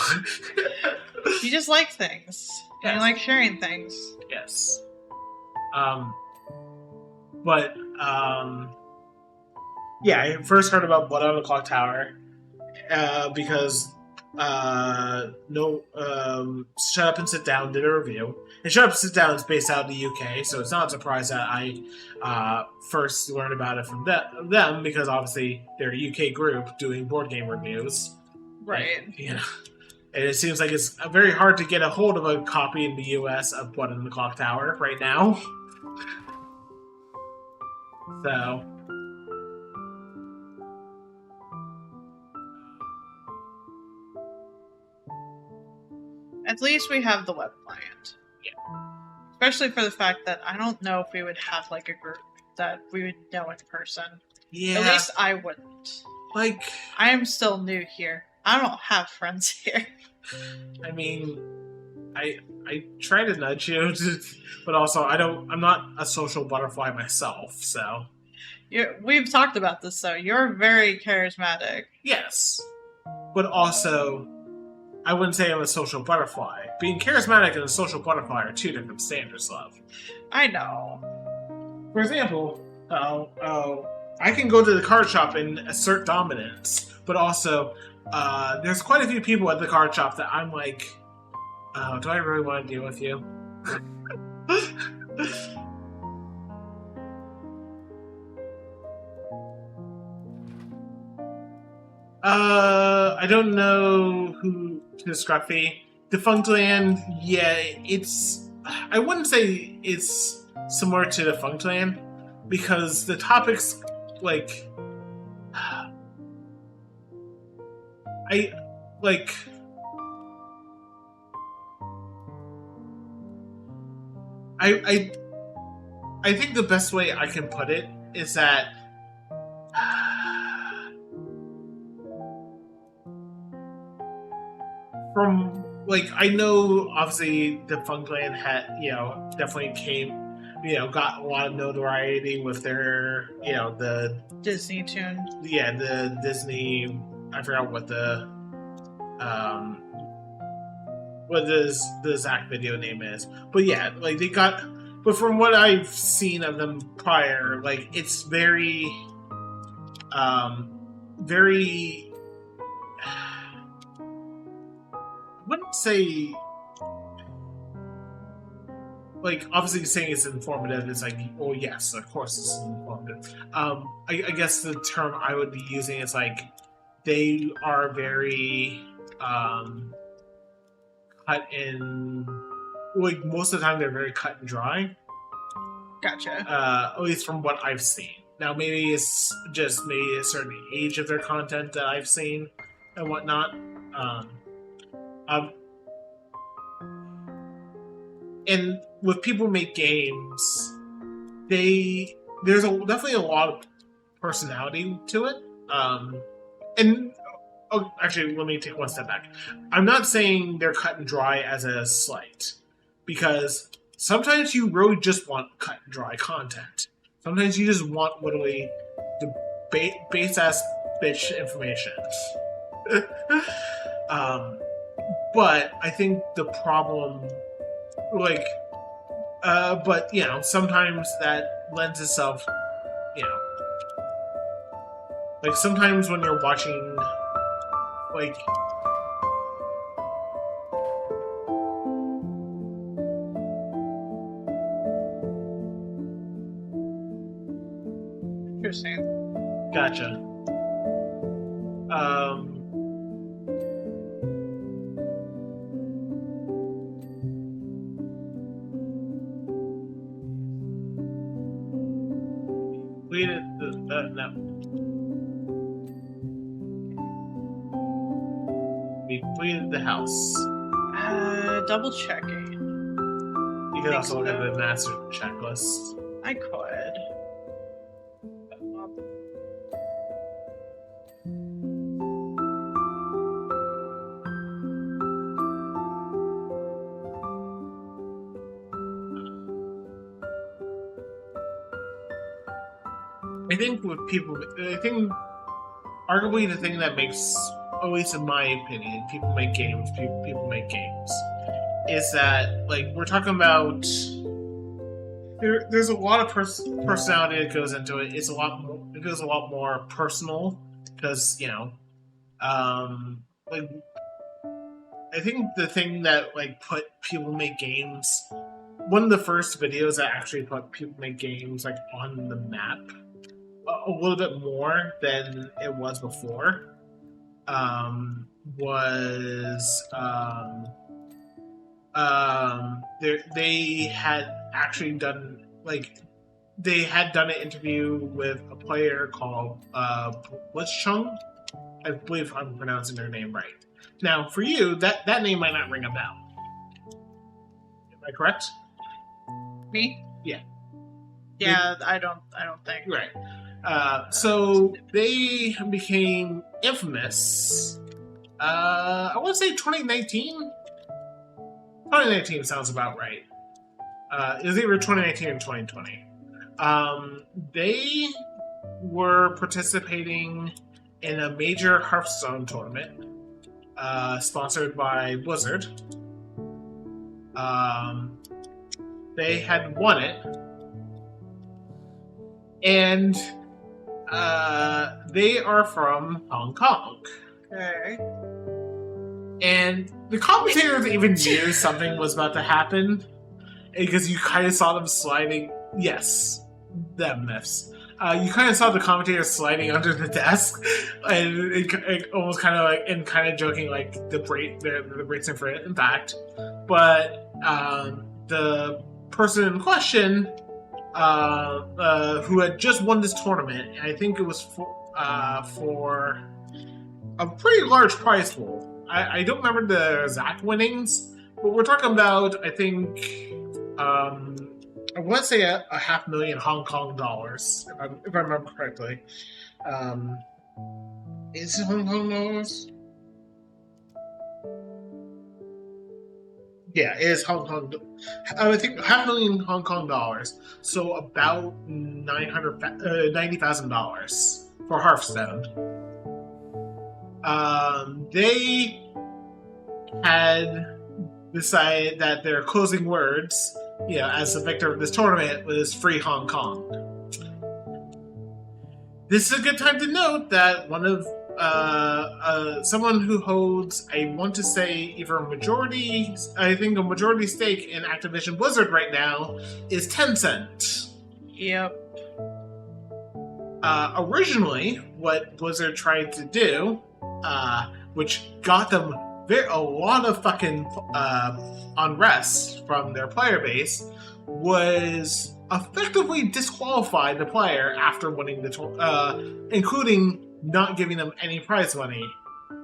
You just like things. Yes. You like sharing things. Yes. Yeah, I first heard about Blood on the Clock Tower because Shut Up and Sit Down did a review. And Shut Up and Sit Down is based out in the UK, so it's not a surprise that I first learned about it from them because obviously they're a UK group doing board game reviews. Right. And, you know, and it seems like it's very hard to get a hold of a copy in the US of Blood on the Clock Tower right now. So, at least we have the web client. Yeah. Especially for the fact that I don't know if we would have like a group that we would know in person. yeah, At least I wouldn't. like, I am still new here. I don't have friends here. I mean, I try to nudge you, but also I'm not a social butterfly myself, so We've talked about this though. You're very charismatic. yes. But also, I wouldn't say I'm a social butterfly. Being charismatic and a social butterfly are two different standards, love. I know. For example, I can go to the card shop and assert dominance, but also, there's quite a few people at the card shop that I'm like, oh, do I really want to deal with you? I don't know who to Scruffy. Defunctland, yeah, it's. I wouldn't say it's similar to Defunctland because the topics, like, I like. I think the best way I can put it is that from like I know obviously Defunctland had definitely got a lot of notoriety with their the Disney tune. the Disney, I forgot what the what the exact video name is, but yeah, like they got. But from what I've seen of them prior, like it's very, very. I wouldn't say. Like obviously saying it's informative is like, oh yes, of course it's informative. I guess the term I would be using is like they are very cut in. Like most of the time, they're very cut and dry. Gotcha. At least from what I've seen. Now, maybe it's just maybe a certain age of their content that I've seen and whatnot. And with People Make Games, there's definitely a lot of personality to it. And actually, let me take one step back. I'm not saying they're cut and dry as a slight. Because sometimes you really just want cut and dry content. Sometimes you just want literally the base ass bitch information. But I think the problem, like, but sometimes that lends itself, like sometimes when you're watching, like. Interesting. Gotcha. Completed no. We completed the house. Double checking. You can also look at the master checklist. I could. I think arguably the thing that makes, at least in my opinion, people make games, is that, like, we're talking about, there's a lot of personality that goes into it. It goes a lot more personal, because, like, I think the thing that, like, put People Make Games, one of the first videos that actually put People Make Games, like, on the map, a little bit more than it was before, they had actually done, like, they had done an interview with a player called Blitzchung. I believe I'm pronouncing their name right. Now, for you, that name might not ring a bell. Am I correct? Me? Yeah. Yeah, I don't think. Right. So they became infamous. I want to say 2019. 2019 sounds about right. It was either 2019 or 2020. They were participating in a major Hearthstone tournament, sponsored by Blizzard. They had won it, and they are from Hong Kong. Okay. And the commentators even knew something was about to happen, because you kind of saw them sliding. Yes, them myths. you kind of saw the commentator sliding under the desk, and it almost kind of like and kind of joking like the breaks in for it. In fact, but the person in question, who had just won this tournament, and I think it was for a pretty large prize pool. I don't remember the exact winnings, but we're talking about I think. I want to say a $500,000 Hong Kong dollars, if I remember correctly. Is it Hong Kong dollars? Yeah, it is Hong Kong. I think $500,000 Hong Kong dollars, so about $90,000 for Hearthstone. They had decided that their closing words, as the victor of this tournament, was "Free Hong Kong." This is a good time to note that one of someone who holds, I want to say, either a majority stake in Activision Blizzard right now is Tencent. Yep. Originally, what Blizzard tried to do, which got them a lot of fucking unrest from their player base, was effectively disqualify the player after winning the tournament, including not giving them any prize money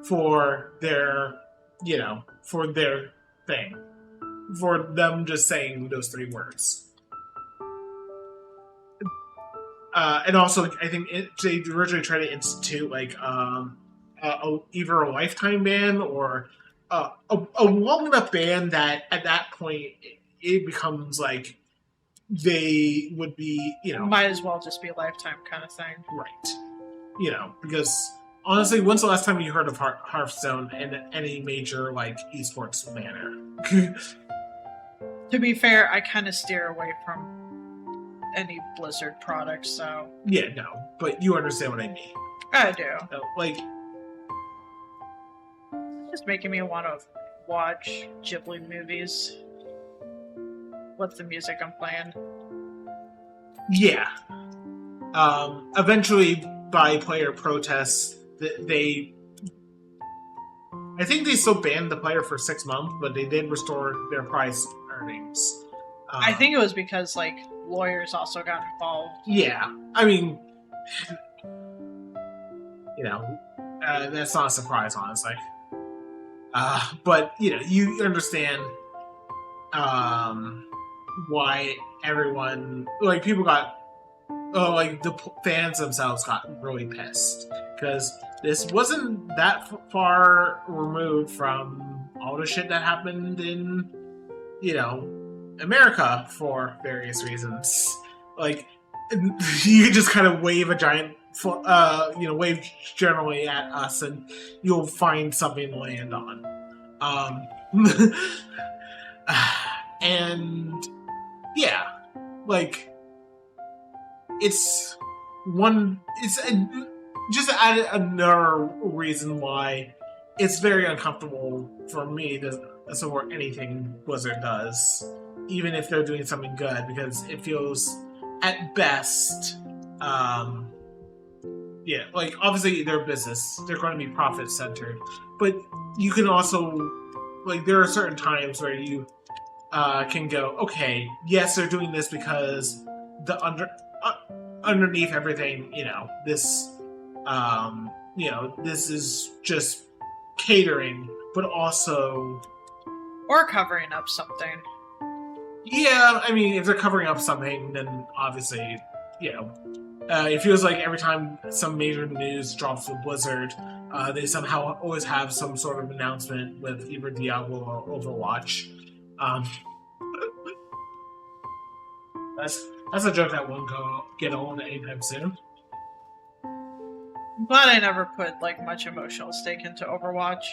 for their, for their thing, for them just saying those 3 words. And also, I think they originally tried to institute either a lifetime ban or a long enough ban that at that point it becomes like they would be, might as well just be a lifetime kind of thing. Right. Because honestly, when's the last time you heard of Hearthstone in any major esports manner? To be fair, I kind of steer away from any Blizzard products, so. Yeah, no, but you understand what I mean. I do. It's just making me want to watch Ghibli movies. What's the music I'm playing? Yeah. Eventually, by player protests, I think they still banned the player for 6 months, but they did restore their prize earnings. I think it was because, lawyers also got involved. Yeah. I mean, that's not a surprise, honestly. But, you understand why everyone, people got, the fans themselves got really pissed. Because this wasn't that far removed from all the shit that happened in, America for various reasons. You could just kind of wave a giant, wave generally at us and you'll find something to land on. And yeah, just added another reason why it's very uncomfortable for me to support anything Blizzard does, even if they're doing something good, because it feels, at best, obviously they're business, they're going to be profit centered, but you can also, there are certain times where you can go, okay, yes, they're doing this because underneath everything, this, this is just catering, but also... Or covering up something. Yeah, I mean, if they're covering up something, then obviously, it feels like every time some major news drops with Blizzard, they somehow always have some sort of announcement with either Diablo or Overwatch. That's a joke that won't get old anytime soon. I'm glad I never put much emotional stake into Overwatch.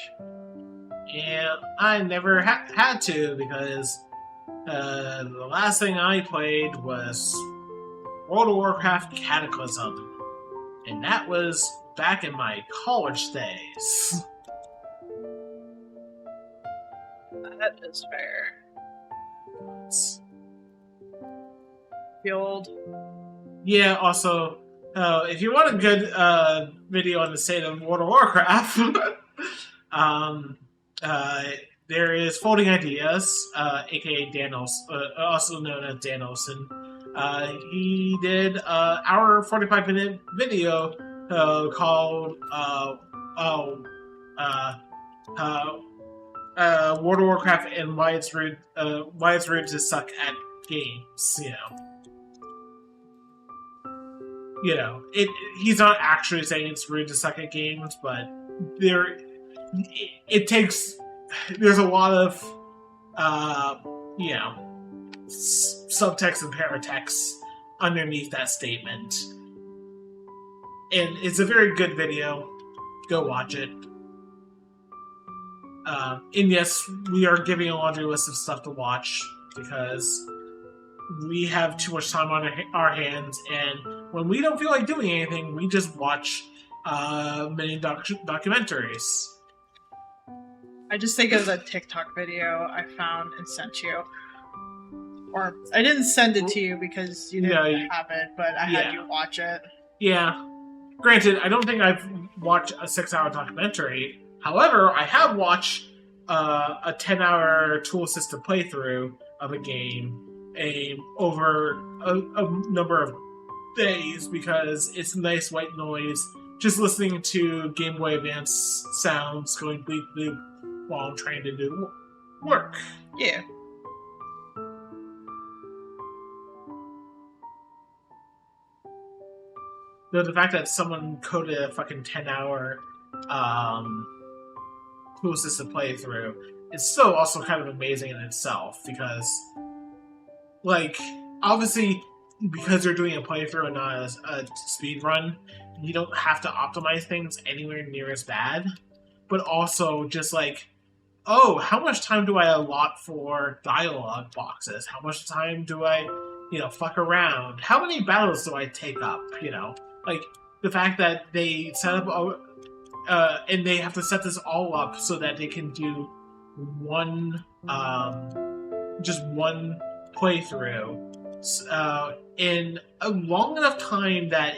Yeah, I never had to, because the last thing I played was World of Warcraft Cataclysm, and that was back in my college days. That is fair. Fueled. Yeah, also, If you want a good video on the state of World of Warcraft, there is Folding Ideas, aka Danos, also known as Danosen. He did an hour 45-minute video called World of Warcraft and why it's rude to suck at games. He's not actually saying it's rude to suck at games, but there's a lot of subtext and paratext underneath that statement, and it's a very good video. Go watch it. And yes, we are giving a laundry list of stuff to watch because we have too much time on our hands, and when we don't feel like doing anything, we just watch many documentaries. I just think it was a TikTok video I found and sent you. Or I didn't send it to you because you didn't have it, but I had you watch it. Yeah. Granted, I don't think I've watched a 6-hour documentary. However, I have watched a 10-hour tool-assisted playthrough of a game over a number of days because it's nice white noise. Just listening to Game Boy Advance sounds going bleep bloop while I'm trying to do work. Yeah. Though the fact that someone coded a fucking 10-hour tool-assisted playthrough is still also kind of amazing in itself because, obviously, because you're doing a playthrough and not a speed run, you don't have to optimize things anywhere near as bad. But also, just how much time do I allot for dialogue boxes? How much time do I, fuck around? How many battles do I take up? The fact that they set up, and they have to set this all up so that they can do just one playthrough in a long enough time that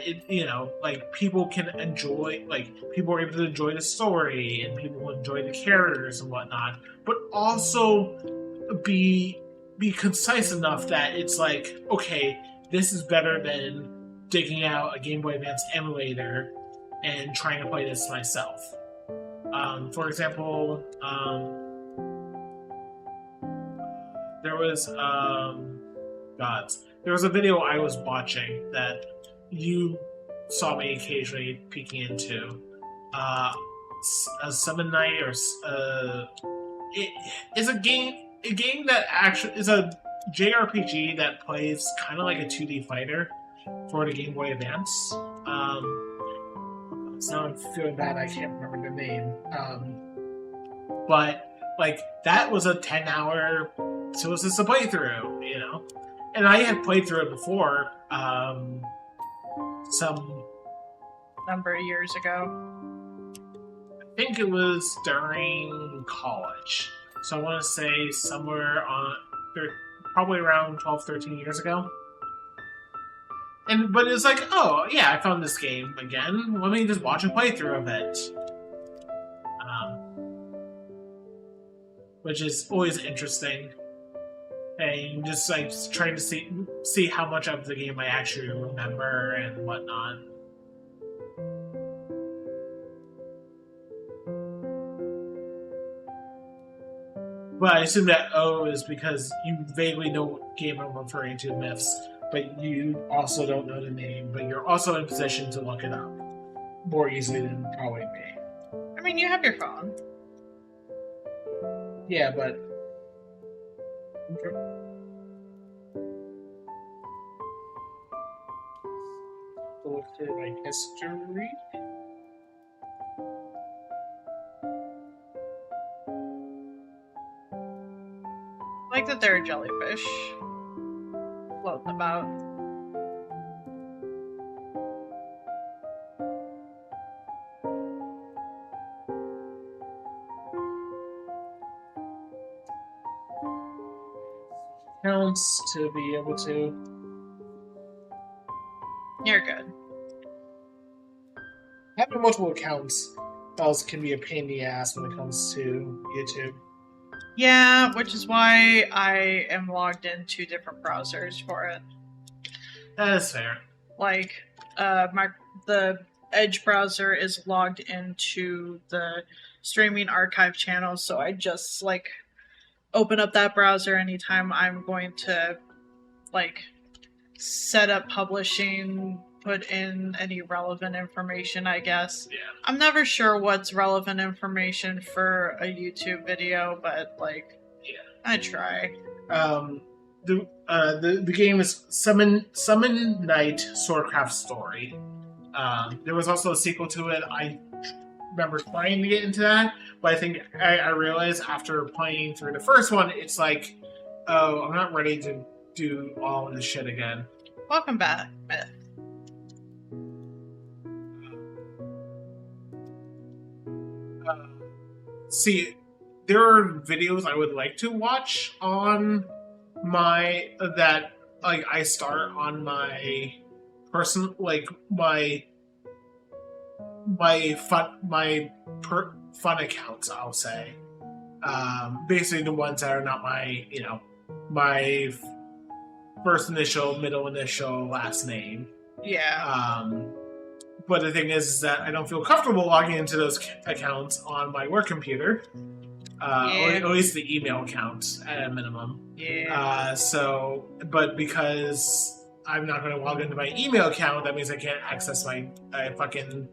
people can enjoy, people are able to enjoy the story and people will enjoy the characters and whatnot, but also be concise enough that it's okay, this is better than digging out a Game Boy Advance emulator and trying to play this myself. For example, there was a video I was watching that you saw me occasionally peeking into. A Summon Night, or it is a game that actually is a JRPG that plays kind of like a 2D fighter for the Game Boy Advance. Now I'm feeling bad I can't remember the name. But that was a 10-hour tool-assisted playthrough, And I had played through it before, some number of years ago. I think it was during college. So I want to say somewhere probably around 12, 13 years ago. But it's oh, yeah, I found this game again. Let me just watch a playthrough of it. Which is always interesting. And just trying to see how much of the game I actually remember and whatnot. But I assume that O is because you vaguely know what game I'm referring to, Myths, but you also don't know the name, but you're also in position to look it up more easily than probably me. I mean, you have your phone. Yeah, but look through my history. I like that there are jellyfish floating about. Counts to be able to. You're good. Having multiple accounts can be a pain in the ass when it comes to YouTube. Yeah, which is why I am logged into different browsers for it. That is fair. Like, the Edge browser is logged into the streaming archive channel, so I just like open up that browser anytime I'm going to like set up publishing, put in any relevant information, I guess. Yeah. I'm never sure what's relevant information for a YouTube video, but like, Yeah. I try. The game is Summon Night Swordcraft Story. There was also a sequel to it. I remember trying to get into that, but I think I realized after playing through the first one, it's like, oh, I'm not ready to do all of this shit again. Welcome back, Myth. See, there are videos I would like to watch on my I start on my person my fun accounts, I'll say. Basically the ones that are not my first initial, middle initial, last name. Yeah. But the thing is that I don't feel comfortable logging into those accounts on my work computer. Or at least the email account at a minimum. Yeah. But because I'm not going to log into my email account, that means I can't access my fucking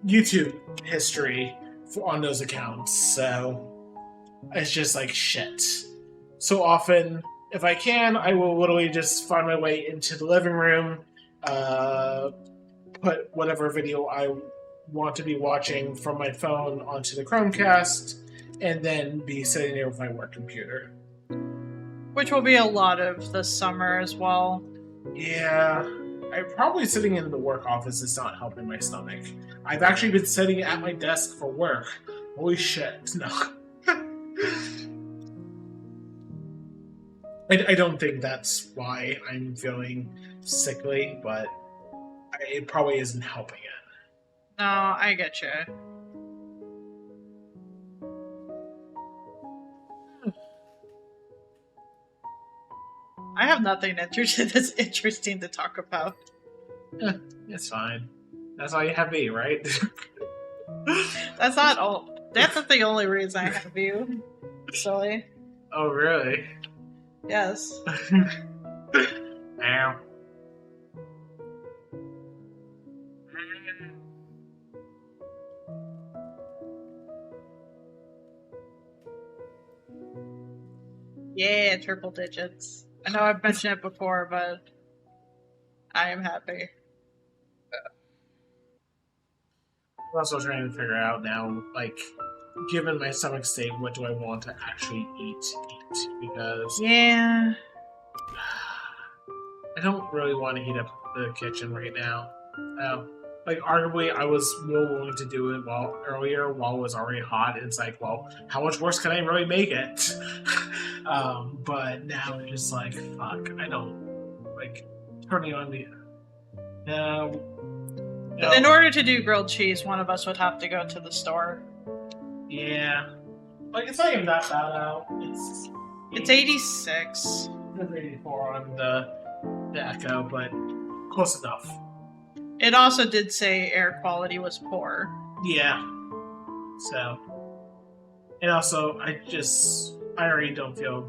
YouTube history on those accounts. So it's just like shit. So often, if I can, I will literally just find my way into the living room, put whatever video I want to be watching from my phone onto the Chromecast, and then be sitting there with my work computer. Which will be a lot of this summer as well. Yeah, I'm probably sitting in the work office is not helping my stomach. I've actually been sitting at my desk for work. Holy shit, no. I don't think that's why I'm feeling sickly, but it probably isn't helping it. No, I get you. I have nothing that's interesting to talk about. It's fine. That's all you have me, right? That's not all. That's not the only reason I have you. Silly. Oh, really? Yes. Ow. Yeah, triple digits. I know I've mentioned it before, but I am happy. I'm also trying to figure out now, like, given my stomach state, what do I want to actually eat? Because Yeah. I don't really want to heat up the kitchen right now. Like, arguably, I was more willing to do it earlier while it was already hot. And it's like, well, how much worse can I really make it? But now it's just like, fuck, I don't like turning on the. No. In order to do grilled cheese, one of us would have to go to the store. Yeah. Like, it's not even that bad out. It's 86. It's 84 on the Echo, but close enough. It also did say air quality was poor. Yeah. So. And also, I already don't feel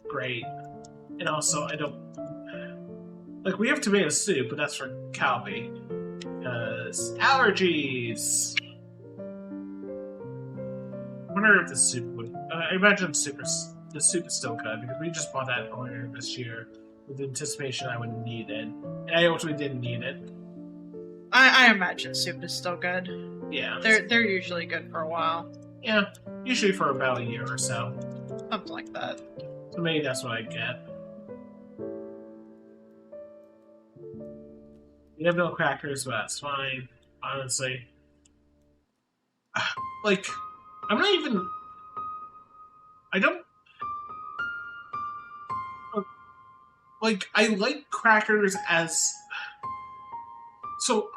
great. And also, I don't. Like, we have tomato soup, but that's for Calby. Because allergies! I wonder if the soup would. I imagine the soup is still good, because we just bought that earlier this year with the anticipation I would need it. And I actually didn't need it. I imagine soup is still good. Yeah. They're usually good for a while. Yeah, usually for about a year or so. Something like that. So maybe that's what I get. We have no crackers, but that's fine. Honestly. Like, I'm not even... I don't... Like, I like crackers as... So,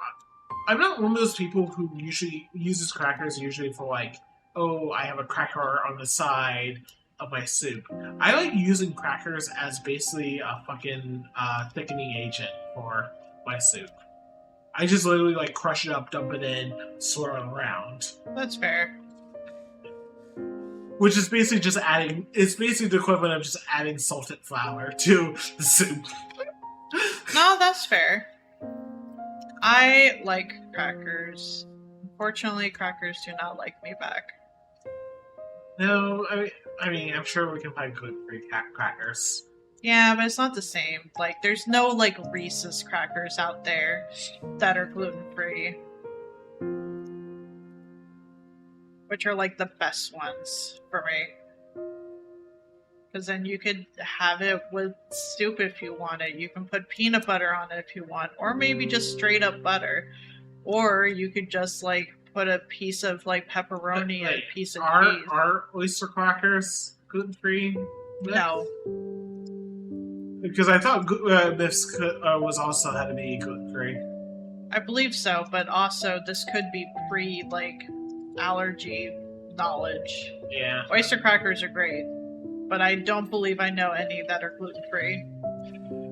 I'm not one of those people who usually uses crackers usually for like, oh, I have a cracker on the side of my soup. I like using crackers as basically a fucking thickening agent for my soup. I just literally like crush it up, dump it in, swirl it around. That's fair. Which is basically just adding. It's basically the equivalent of just adding salted flour to the soup. No, that's fair. I like crackers. Unfortunately, crackers do not like me back. No, I mean, I'm sure we can find gluten-free crackers. Yeah, but it's not the same. Like, there's no, like, Reese's crackers out there that are gluten-free. Which are, like, the best ones for me. Because then you could have it with soup if you want it. You can put peanut butter on it if you want. Or maybe just straight up butter. Or you could just, like, put a piece of, like, pepperoni and a piece of cheese. Are oyster crackers gluten-free? No. Because I thought Biff's was also had to be gluten-free. I believe so, but also this could be pre, like, allergy knowledge. Yeah. Oyster crackers are great, but I don't believe I know any that are gluten-free.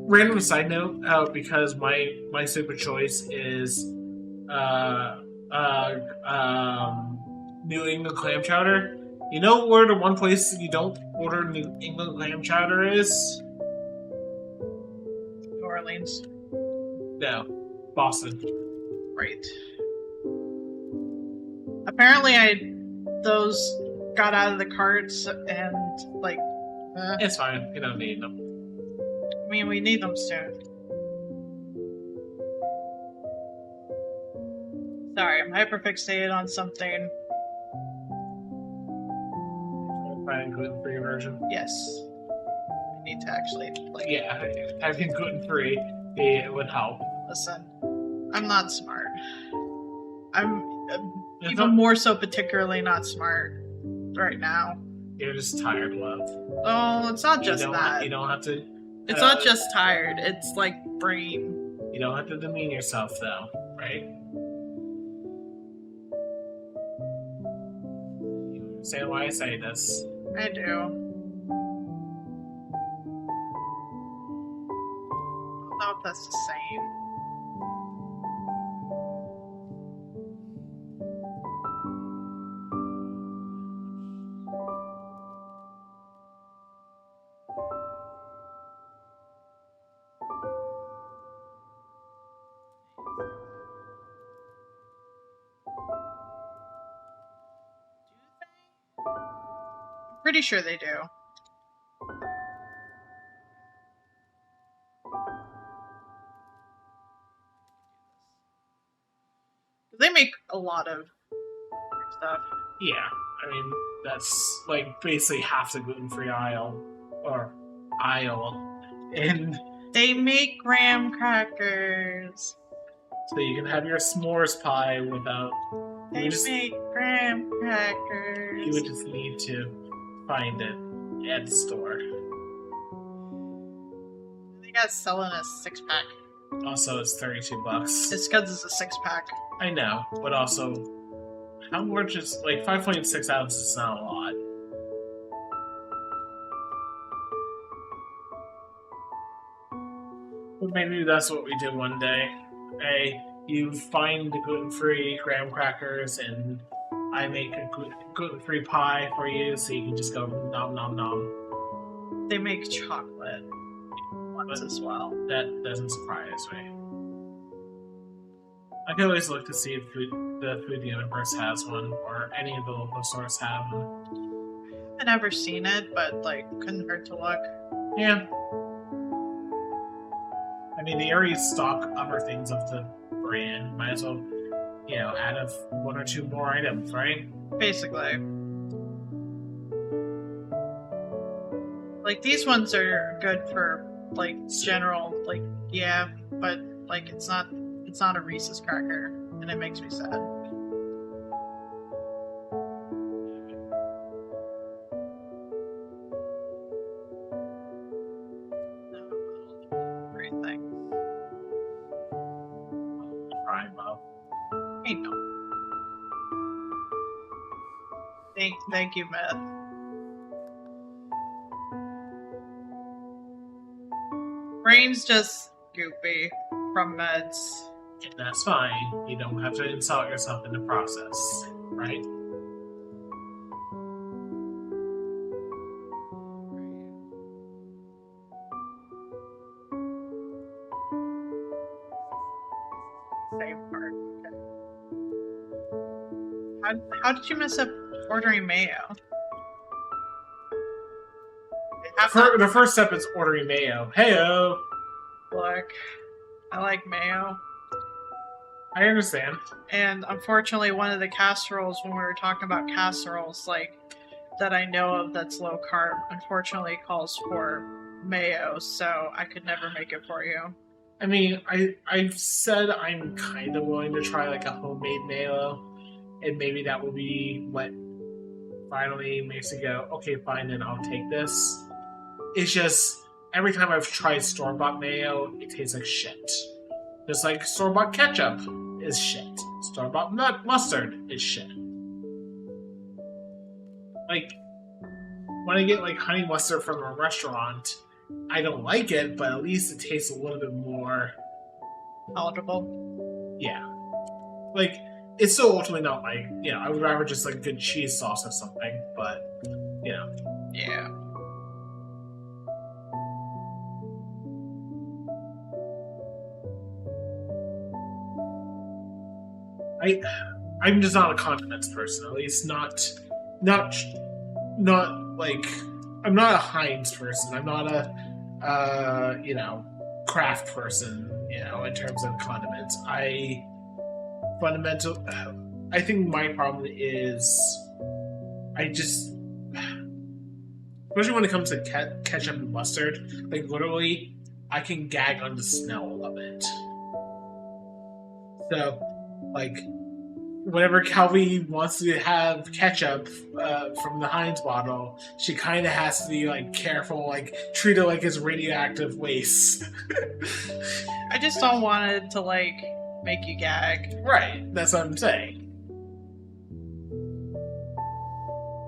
Random side note, because my soup of choice is New England clam chowder. You know where the one place you don't order New England clam chowder is? New Orleans. No, Boston. Right. Apparently those got out of the carts and, like, It's fine. You don't need them. I mean, we need them soon. Sorry, I'm hyperfixated on something. Find a gluten-free version. Yes. I need to actually, like... Yeah, having gluten-free it would help. Listen, I'm not smart. I'm It's even not- more so particularly not smart right now. You're just tired, love. Oh, it's not just you that. don't have to. It's not just tired. It's like brain. You don't have to demean yourself, though, right? You understand why I say this? I do. I don't know if that's the same. Pretty sure they do. They make a lot of stuff. Yeah, I mean that's like basically half the gluten-free aisle, and They make graham crackers. so you can have your s'mores pie without. They You just, make graham crackers. you would just need to find it at the store. They got selling a 6-pack. Also, it's $32. It's because it's a 6-pack. I know, but also, how much is like 5.6 ounces? Is not a lot. But maybe that's what we do one day. Hey, you find the gluten-free graham crackers, and I make a gluten-free pie for you, so you can just go nom nom nom. They make chocolate ones as well. That doesn't surprise me. I can always look to see if the Food Universe has one, or any of the local stores have one. I've never seen it, but like couldn't hurt to look. Yeah. I mean, they already stock other things of the brand. Might as well, add one or two more items, right? Basically. Like these ones are good for like general, like yeah, but like it's not a Reese's cracker, and it makes me sad. Great thing. Prime, Bob. Mayo. Thank you, Myth. Brain's just goopy from meds. And that's fine. You don't have to insult yourself in the process, right? Same part. Okay. How did you mess up ordering mayo? The first step is ordering mayo. Heyo! Look, I like mayo. I understand. And unfortunately, one of the casseroles, when we were talking about casseroles, like, that I know of that's low carb, unfortunately calls for mayo, so I could never make it for you. I mean, I've said I'm kind of willing to try like a homemade mayo, and maybe that will be what finally makes me go, okay, fine, then I'll take this. It's just, every time I've tried store-bought mayo, it tastes like shit. Just like store-bought ketchup is shit. Store-bought mustard is shit. Like, when I get like honey mustard from a restaurant, I don't like it, but at least it tastes a little bit more palatable. Yeah. Like, it's still ultimately not like, you know, I would rather just like good cheese sauce or something, but, you know. Yeah. I'm just not a condiments person. At least not like, I'm not a Heinz person. I'm not a you know, Kraft person, you know, in terms of condiments. I think my problem is especially when it comes to ketchup and mustard, like literally I can gag on the smell of it. So, like, whenever Calvi wants to have ketchup from the Heinz bottle, she kind of has to be, like, careful, like, treat it like it's radioactive waste. I just don't want it to, like, make you gag. Right, that's what I'm saying.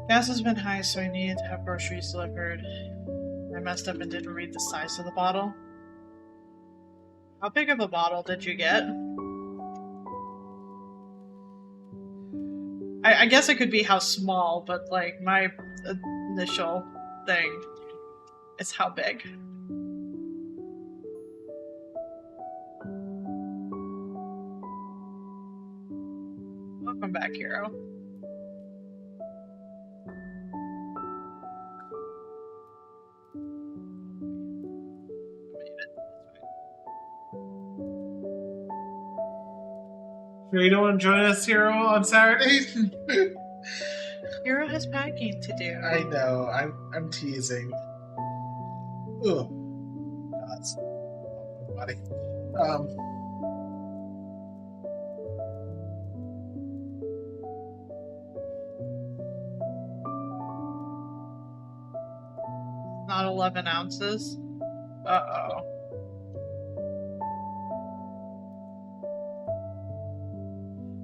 Gas has been high, so I needed to have groceries delivered. I messed up and didn't read the size of the bottle. How big of a bottle did you get? I guess it could be how small, but like my initial thing is how big. Welcome back, hero. Sure you don't want to join us, Hero, on Saturday? Hero has packing to do. I know. I'm teasing. Ugh. God. Body. Not 11 ounces. Uh-oh.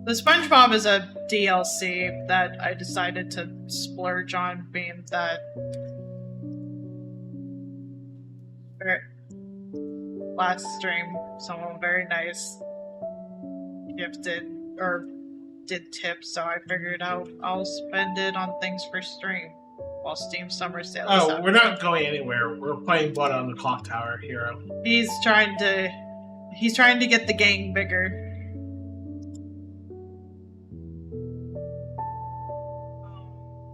The SpongeBob is a DLC that I decided to splurge on, being that last stream someone very nice gifted or did tips, so I figured I'll spend it on things for stream while Steam Summer Sale is Oh, out. we're not going anywhere. We're playing Blood on the Clock Tower, Hero. He's trying to get the gang bigger.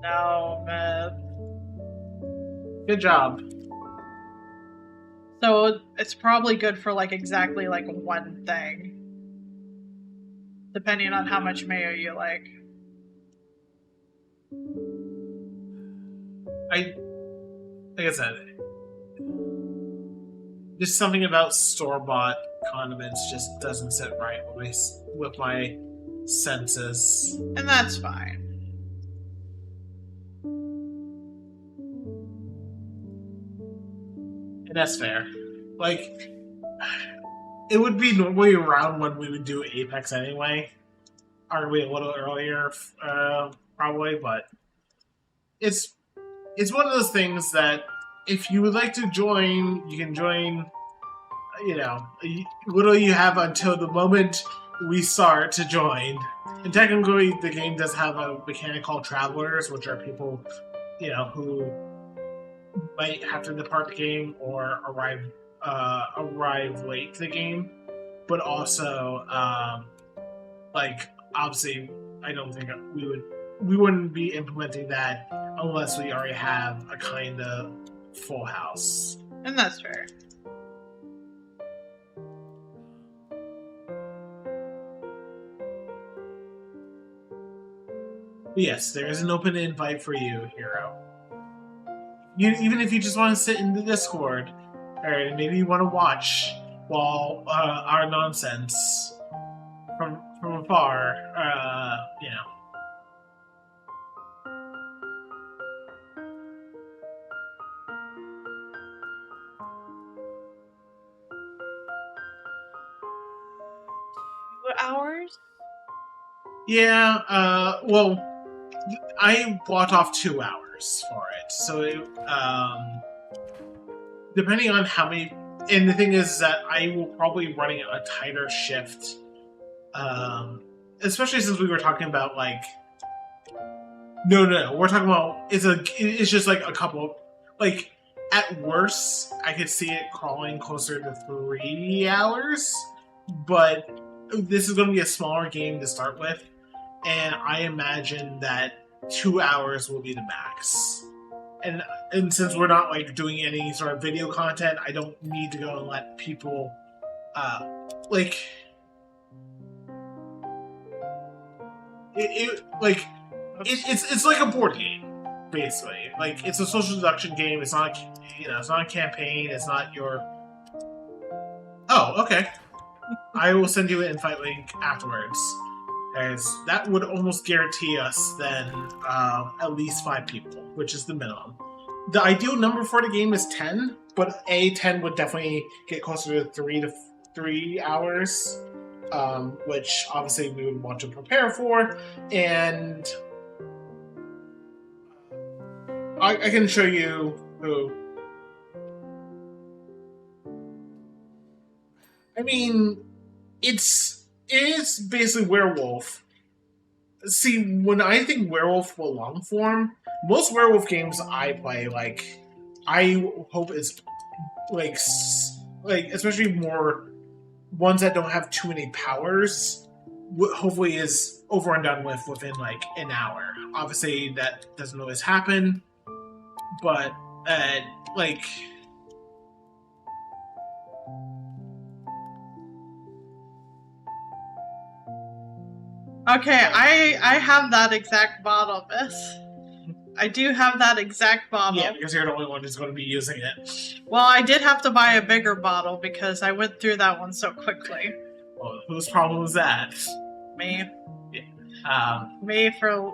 No, man. Good job. So it's probably good for like exactly like one thing. Depending on how much mayo you like. Like I said, just something about store-bought condiments just doesn't sit right with my senses. And that's fine. And that's fair. Like, it would be normally around when we would do Apex anyway. arguably a little earlier, probably, but it's one of those things that if you would like to join, you can join. You know, literally you have until the moment we start to join. And technically, the game does have a mechanic called Travelers, which are people, you know, who might have to depart the game or arrive late to the game. But also, like, obviously, I don't think we wouldn't be implementing that unless we already have a kind of full house. And that's fair. Yes, there is an open invite for you, Hero. Even if you just want to sit in the Discord, or maybe you want to watch while our nonsense from afar, you know. Hours? Yeah, well, I blocked off 2 hours for it, so depending on how many. And the thing is that I will probably be running a tighter shift, especially since we were talking about like. No, we're talking about it's just like a couple, like at worst I could see it crawling closer to 3 hours, but this is going to be a smaller game to start with. And I imagine that 2 hours will be the max. And since we're not like doing any sort of video content, I don't need to go and let people like it's like a board game, basically. Like it's a social deduction game. It's not it's not a campaign. It's not your. Oh, okay. I will send you an invite link afterwards. As that would almost guarantee us then at least 5 people, which is the minimum. The ideal number for the game is 10, but 10 would definitely get closer to 3 hours, which obviously we would want to prepare for. And I can show you who. I mean, it is basically werewolf. See, when I think werewolf will long form, most werewolf games I play, like, I hope it's like especially more ones that don't have too many powers. Hopefully, is over and done with within like an hour. Obviously, that doesn't always happen, but like. Okay, I have that exact bottle, Miss. I do have that exact bottle. Yeah, because you're the only one who's going to be using it. Well, I did have to buy a bigger bottle because I went through that one so quickly. Well, whose problem was that? Me. Yeah. Me for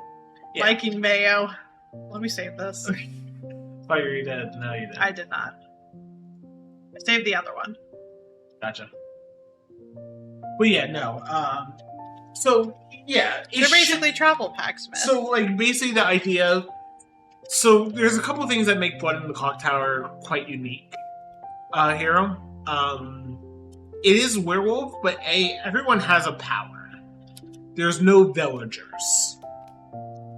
liking mayo. Let me save this. Oh, you did? No, you didn't. I did not. I saved the other one. Gotcha. But yeah, no. So yeah, they're basically travel packs, man. So like basically the idea. So there's a couple of things that make Blood in the Clock Tower quite unique. Hero. It is werewolf, but everyone has a power. There's no villagers.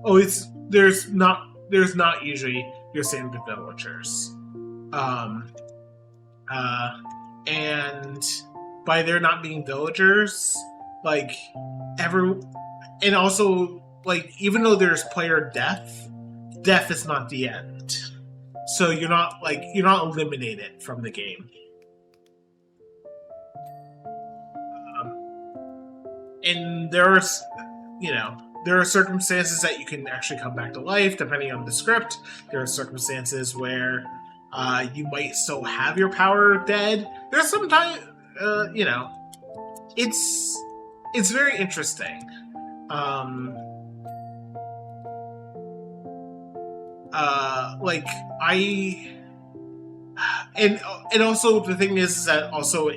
Oh, there's not usually your standard villagers. And by there not being villagers, like and also like even though there's player death is not the end. So you're not eliminated from the game. And there are circumstances that you can actually come back to life depending on the script. There are circumstances where you might still have your power dead. There's sometimes it's very interesting. And also the thing is that also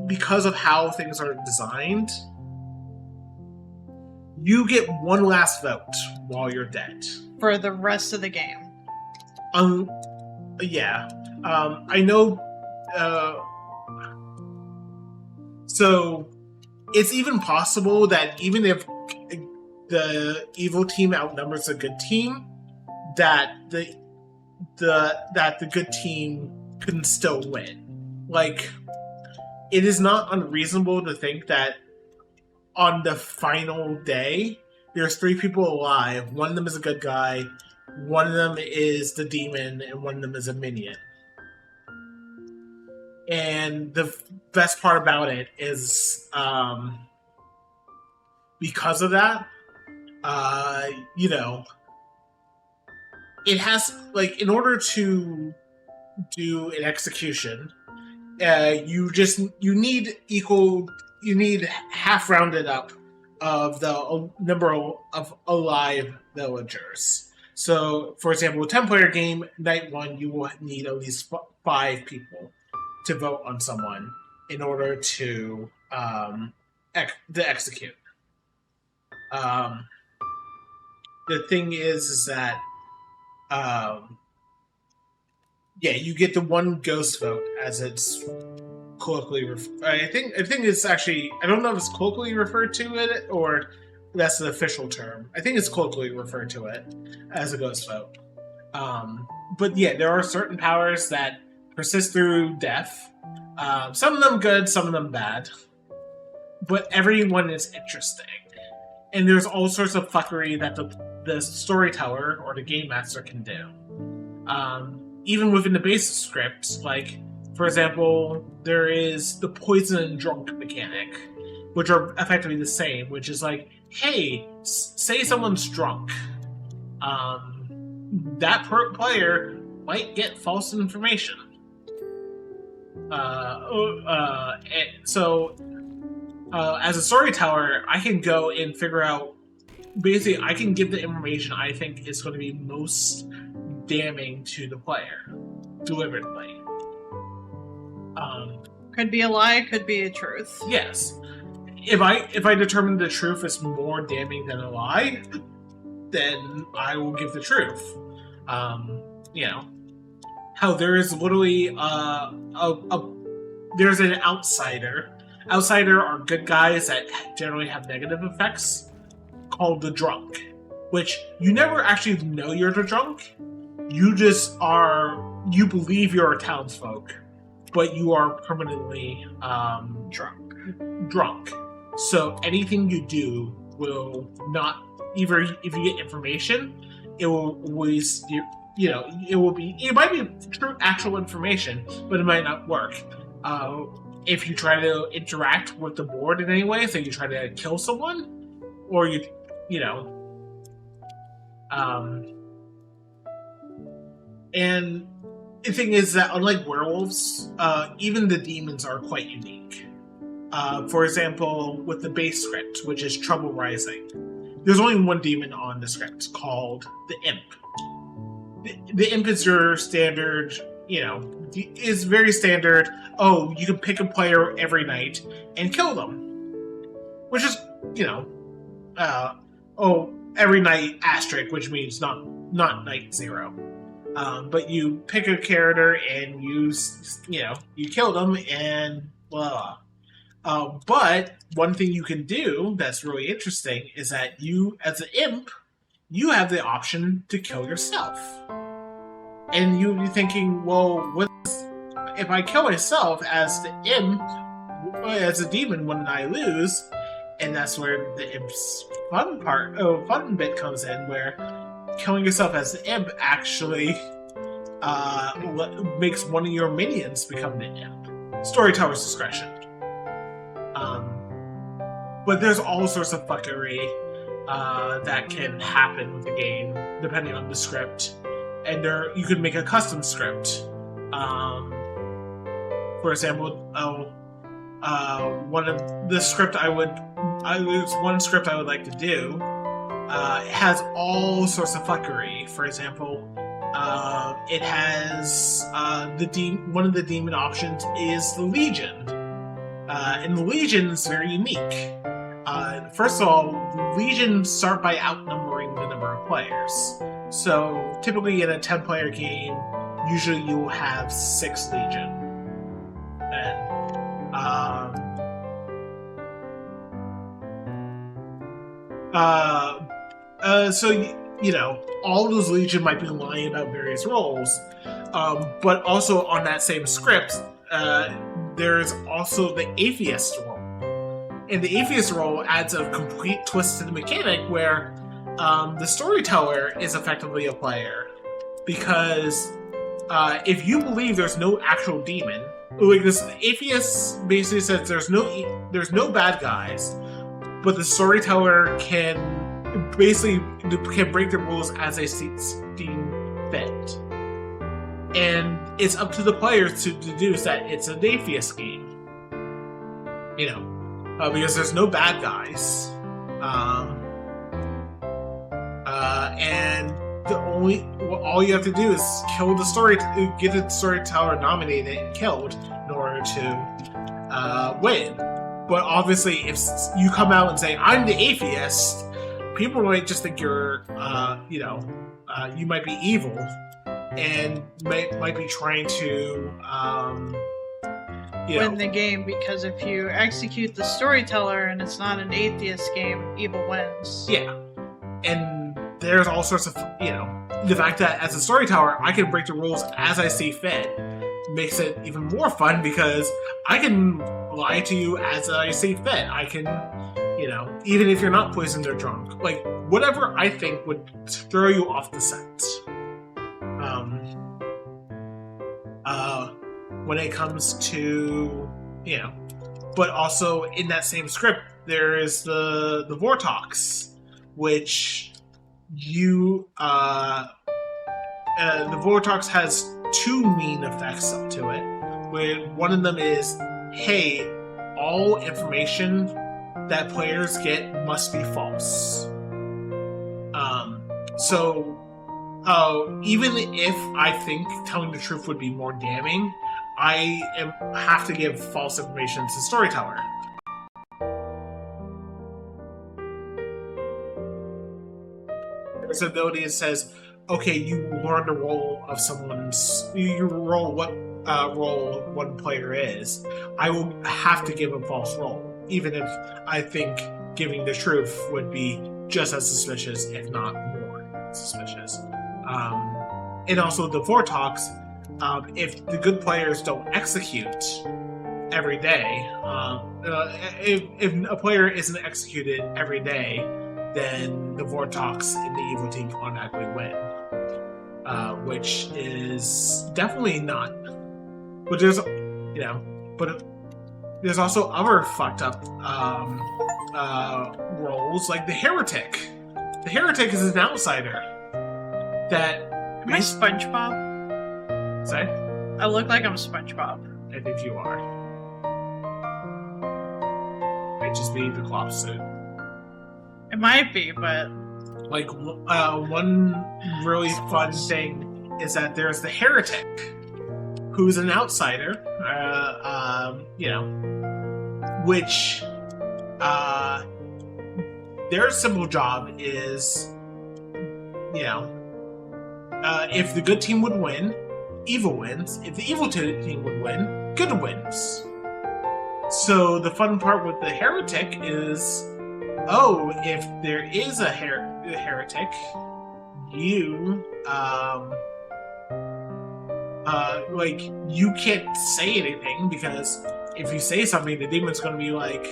because of how things are designed, You get one last vote while you're dead. For the rest of the game. Yeah. I know. So it's even possible that even if the evil team outnumbers the good team, that the good team can still win. Like, it is not unreasonable to think that on the final day, there's 3 people alive. One of them is a good guy, one of them is the demon, and one of them is a minion. And the best part about it is, because of that, it has, like, in order to do an execution, you need half rounded up of the number of alive villagers. So, for example, a 10-player game, night 1, you will need at least 5 people to vote on someone in order to execute. The thing is that you get the one ghost vote, as it's colloquially I think it's actually, I don't know if it's colloquially referred to it or that's the official term. I think it's colloquially referred to it as a ghost vote. But yeah, there are certain powers that persist through death. Some of them good, some of them bad. But everyone is interesting. And there's all sorts of fuckery that the storyteller or the game master can do. Even within the base script, like, for example, there is the poison and drunk mechanic, which are effectively the same, which is like, hey, say someone's drunk. That player might get false information. So, as a storyteller, I can go and figure out, basically, I can give the information I think is going to be most damning to the player, deliberately. Could be a lie, could be a truth. Yes. If I determine the truth is more damning than a lie, then I will give the truth. How there is literally there's an outsider. Outsider are good guys that generally have negative effects, called the drunk, which you never actually know you're the drunk. You just you believe you're a townsfolk, but you are permanently drunk. So anything you do will not, either if you get information, it will always, it might be true actual information, but it might not work. If you try to interact with the board in any way, so you try to kill someone, or and the thing is that unlike werewolves, even the demons are quite unique. For example, with the base script, which is Trouble Rising, there's only one demon on the script called the Imp. The Imp is your standard, is very standard. Oh, you can pick a player every night and kill them, which is, every night asterisk, which means not night 0. But you pick a character and you kill them and blah. But one thing you can do that's really interesting is that you, as an imp, you have the option to kill yourself. And you'd be thinking, well, if I kill myself as the imp, as a demon, when I lose? And that's where the imp's fun bit comes in, where killing yourself as the imp actually makes one of your minions become the imp. Storyteller's discretion. But there's all sorts of fuckery that can happen with the game, depending on the script. And you could make a custom script. For example, one of the script one script I would like to do. It has all sorts of fuckery. For example, it has one of the demon options is the Legion, and the Legion is very unique. First of all, legions start by outnumbering the number of players. So typically in a 10-player game, usually you have 6 legion. And so you know, all of those legion might be lying about various roles, but also on that same script, there's also the atheist role. And the atheist role adds a complete twist to the mechanic where the storyteller is effectively a player. Because if you believe there's no actual demon, like this atheist basically says there's no bad guys, but the storyteller can basically break the rules as they see fit. And it's up to the players to deduce that it's an atheist game. You know, because there's no bad guys. And all you have to do is kill the get the storyteller nominated and killed in order to win. But obviously, if you come out and say, I'm the atheist, people might just think you're, you might be evil and might be trying to, win the game, because if you execute the storyteller and it's not an atheist game, evil wins. Yeah. And there's all sorts of, the fact that as a storyteller, I can break the rules as I see fit makes it even more fun because I can lie to you as I see fit. I can, even if you're not poisoned or drunk, like whatever I think would throw you off the scent. When it comes to, but also in that same script, there is the Vortox, which the Vortox has 2 mean effects to it. Where one of them is, hey, all information that players get must be false. So even if I think telling the truth would be more damning, I have to give false information to the storyteller. There's an ability that says, okay, you learn the role of you roll what role one player is. I will have to give a false role, even if I think giving the truth would be just as suspicious, if not more suspicious. And also the Vortox, if the good players don't execute every day, if a player isn't executed every day, then the Vortox and the evil team automatically win. Which is definitely not. But there's, there's also other fucked up roles, like the Heretic. The Heretic is an outsider. Am I SpongeBob? Sorry? I look like I'm SpongeBob. I think you are. Might just be the clop suit. It might be, but like one really fun thing is that there's the Heretic, who's an outsider, which their simple job is, if the good team would win, evil wins. If the evil team would win, good wins. So the fun part with the Heretic is, if there is a heretic, you you can't say anything, because if you say something, the demon's going to be like,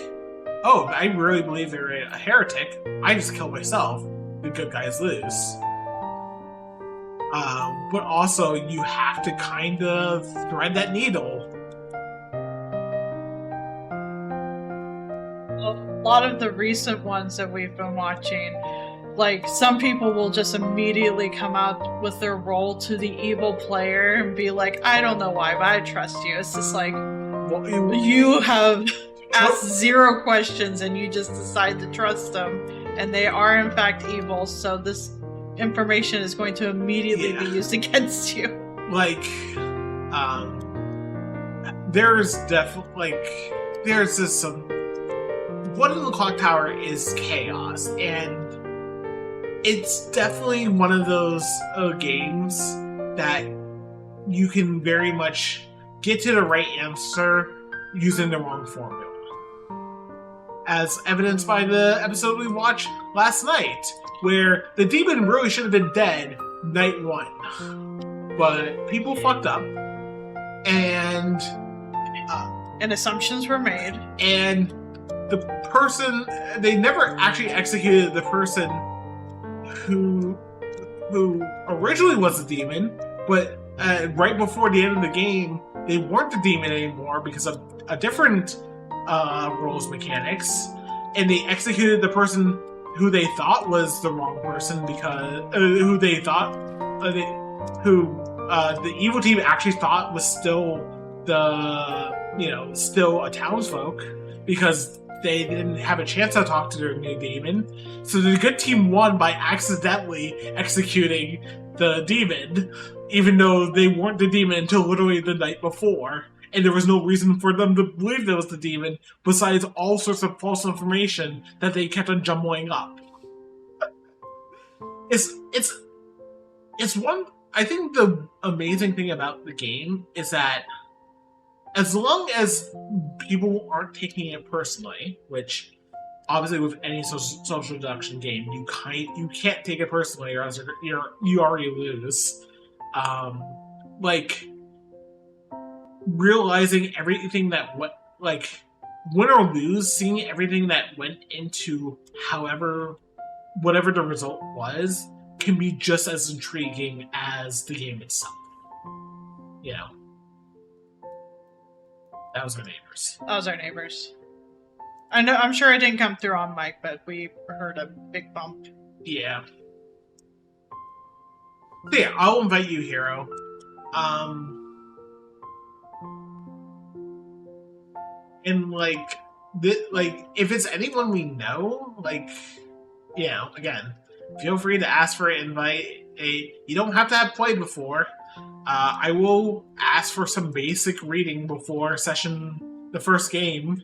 oh, I really believe they're a heretic. I just killed myself. The good guys lose. But also, you have to kind of thread that needle. A lot of the recent ones that we've been watching, like, some people will just immediately come out with their role to the evil player and be like, I don't know why, but I trust you. It's just like, you have asked 0 questions and you just decide to trust them, and they are in fact evil, so this information is going to immediately be used against you. Like, there's definitely, there's just some Blood in the Clock Tower is chaos, and it's definitely one of those games that you can very much get to the right answer using the wrong formula. As evidenced by the episode we watched last night, where the demon really should have been dead night one. But people fucked up, and assumptions were made. And the person, they never actually executed the person who originally was the demon, but right before the end of the game, they weren't the demon anymore because of a different rules mechanics, and they executed the person who they thought was the wrong person because who they thought the evil team actually thought was still still a townsfolk, because they didn't have a chance to talk to their new demon. So the good team won by accidentally executing the demon, even though they weren't the demon until literally the night before. And there was no reason for them to believe there was the demon, besides all sorts of false information that they kept on jumbling up. It's one. I think the amazing thing about the game is that as long as people aren't taking it personally, which obviously with any social deduction game, you can't take it personally, or else you already lose. Realizing everything that win or lose, seeing everything that went into whatever the result was, can be just as intriguing as the game itself. You know. That was our neighbors. That was our neighbors. I'm sure it didn't come through on mic, but we heard a big bump. Yeah. So yeah, I'll invite you, Hero. And if it's anyone we know, again, feel free to ask for an invite. You don't have to have played before. I will ask for some basic reading before the first game,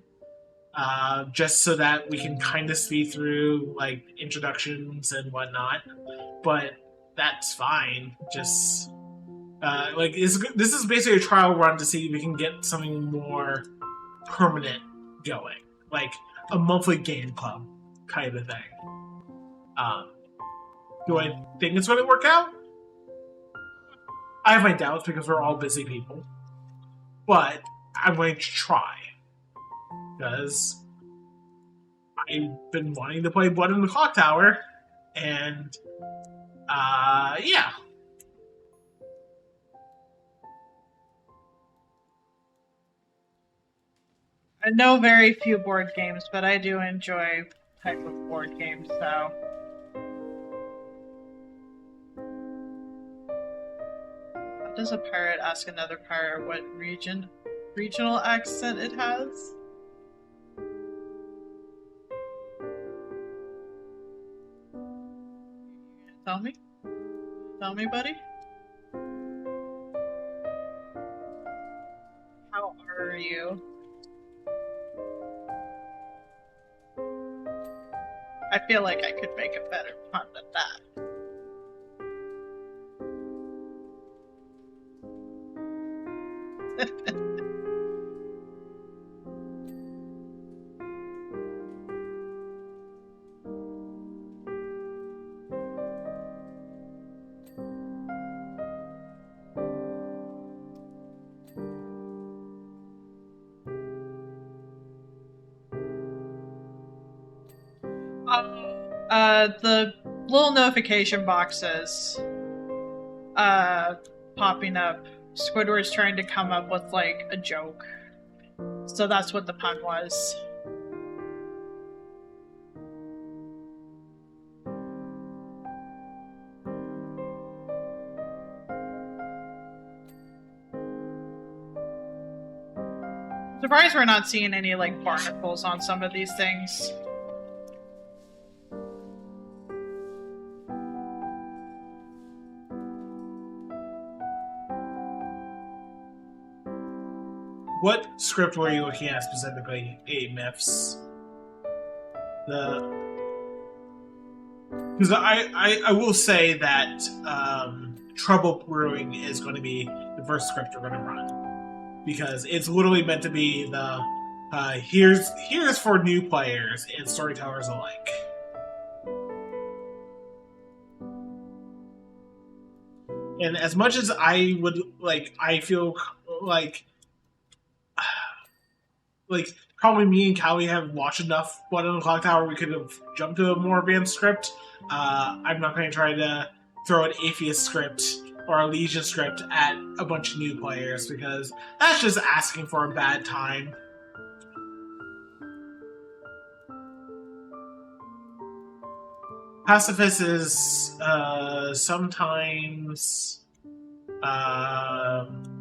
just so that we can kind of speed through introductions and whatnot. But that's fine. Just this is basically a trial run to see if we can get something more permanent going, like a monthly game club kind of thing. Do I think it's going to work out? I have my doubts because we're all busy people, but I'm going to try because I've been wanting to play Blood in the Clock Tower, and yeah. I know very few board games, but I do enjoy type of board games, so. How does a pirate ask another pirate what regional accent it has? Tell me? Tell me, buddy? How are you? I feel like I could make a better pun than that. The little notification boxes popping up. Squidward's trying to come up with a joke. So that's what the pun was. Surprised we're not seeing any barnacles on some of these things. What script were you looking at specifically? 8 Myths. Because I will say that Trouble Brewing is going to be the first script we're going to run, because it's literally meant to be the here's for new players and storytellers alike. And as much as I would like, I feel like probably me and Callie have watched enough Blood on the Clock Tower, we could have jumped to a more advanced script. I'm not going to try to throw an atheist script or a Legion script at a bunch of new players, because that's just asking for a bad time. Pacifist is sometimes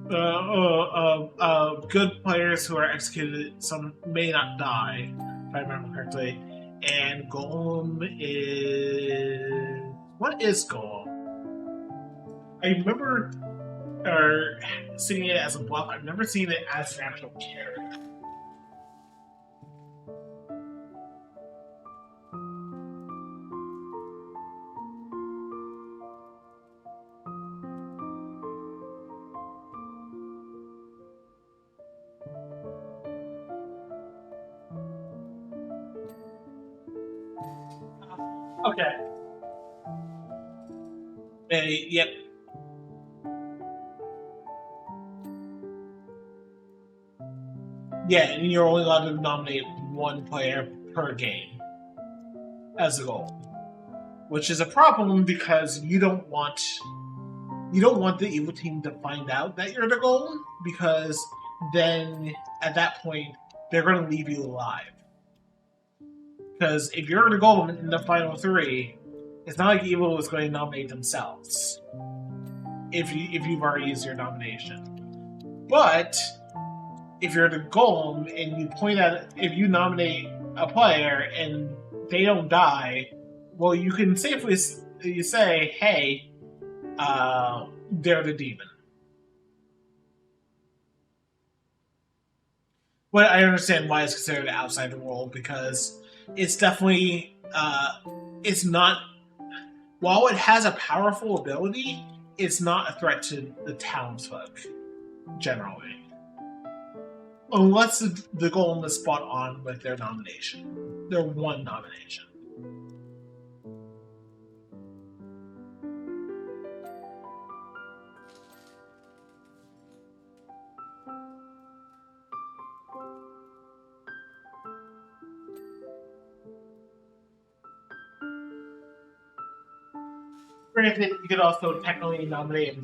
good players who are executed. Some may not die, if I remember correctly. And Golem is... What is Golem? I remember seeing it as a buff. I've never seen it as an actual character. Okay. Yep. Yeah, and you're only allowed to nominate one player per game as a goal, which is a problem because you don't want the evil team to find out that you're the goal, because then at that point they're going to leave you alive. Because if you're the goal in the final three, it's not like evil is going to nominate themselves if you've already used your nomination. But if you're the golem and you point at, if you nominate a player and they don't die, well, you can safely say, hey, they're the demon. But I understand why it's considered outside the role, because it's definitely, it's not, while it has a powerful ability, it's not a threat to the townsfolk, generally. Unless the golem is spot on with their nomination. Their one nomination. Granted, you could also technically nominate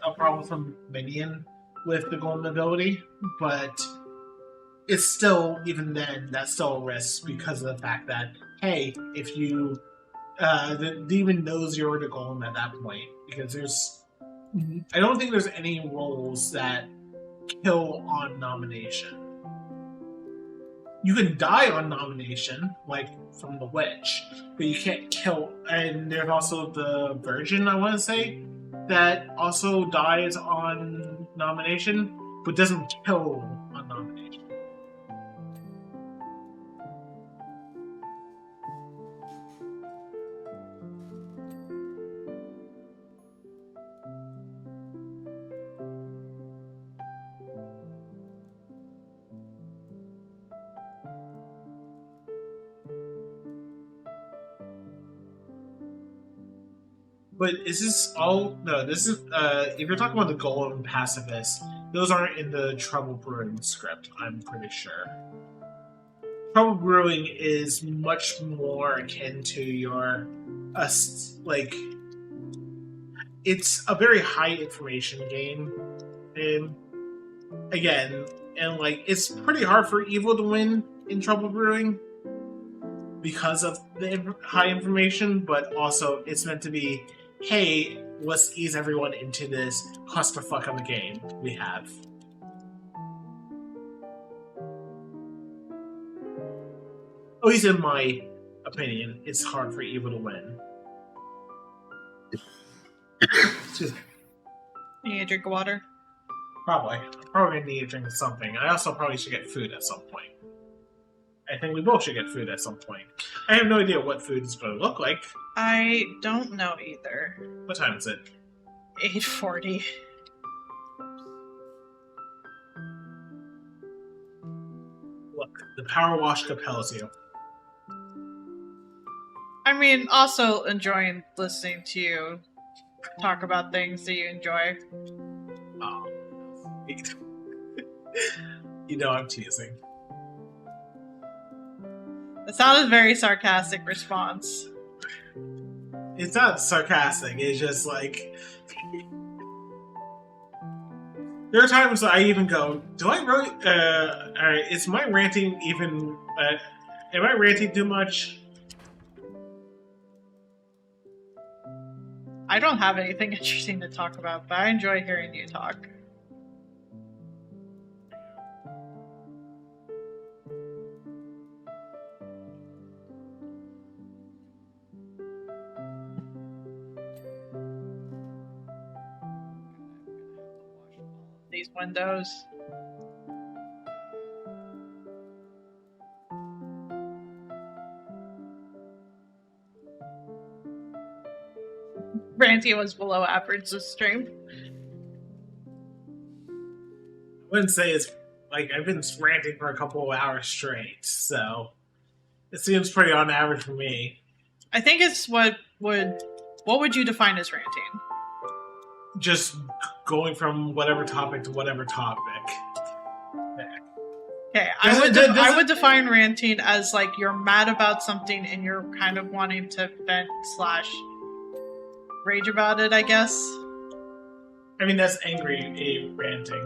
a problem minion with the golem ability, but it's still, even then, that's still a risk because of the fact that, hey, if you, the demon knows you're the golem at that point, because I don't think there's any roles that kill on nomination. You can die on nomination, like from the witch, but you can't kill. And there's also the virgin, I want to say, that also dies on nomination, but doesn't kill on nomination. But is this all? No, this is. If you're talking about the golem and pacifist, those aren't in the Trouble Brewing script, I'm pretty sure. Trouble Brewing is much more akin to your, like, it's a very high information game, and again, and like it's pretty hard for evil to win in Trouble Brewing because of the high information, but also it's meant to be, hey, let's ease everyone into this clusterfuck of a game we have. At least in my opinion, it's hard for evil to win. Excuse me. You need a drink of water? Probably. I probably need to drink something. I also probably should get food at some point. I think we both should get food at some point. I have no idea what food is going to look like. I don't know either. What time is it? 8:40. Look, the PowerWash compels you. I mean, also enjoying listening to you talk about things that you enjoy. Oh. You know I'm teasing. It sounded very sarcastic response. It's not sarcastic, it's just like... There are times I even go, do I really... Alright, is my ranting even... am I ranting too much? I don't have anything interesting to talk about, but I enjoy hearing you talk. These windows. Ranty was below average this stream. I wouldn't say it's... Like, I've been ranting for a couple of hours straight, so... It seems pretty on average for me. I think it's what would you define as ranting? Just going from whatever topic to whatever topic. Okay, Does I would define ranting as like you're mad about something and you're kind of wanting to vent / rage about it, I guess. I mean, that's angry ranting.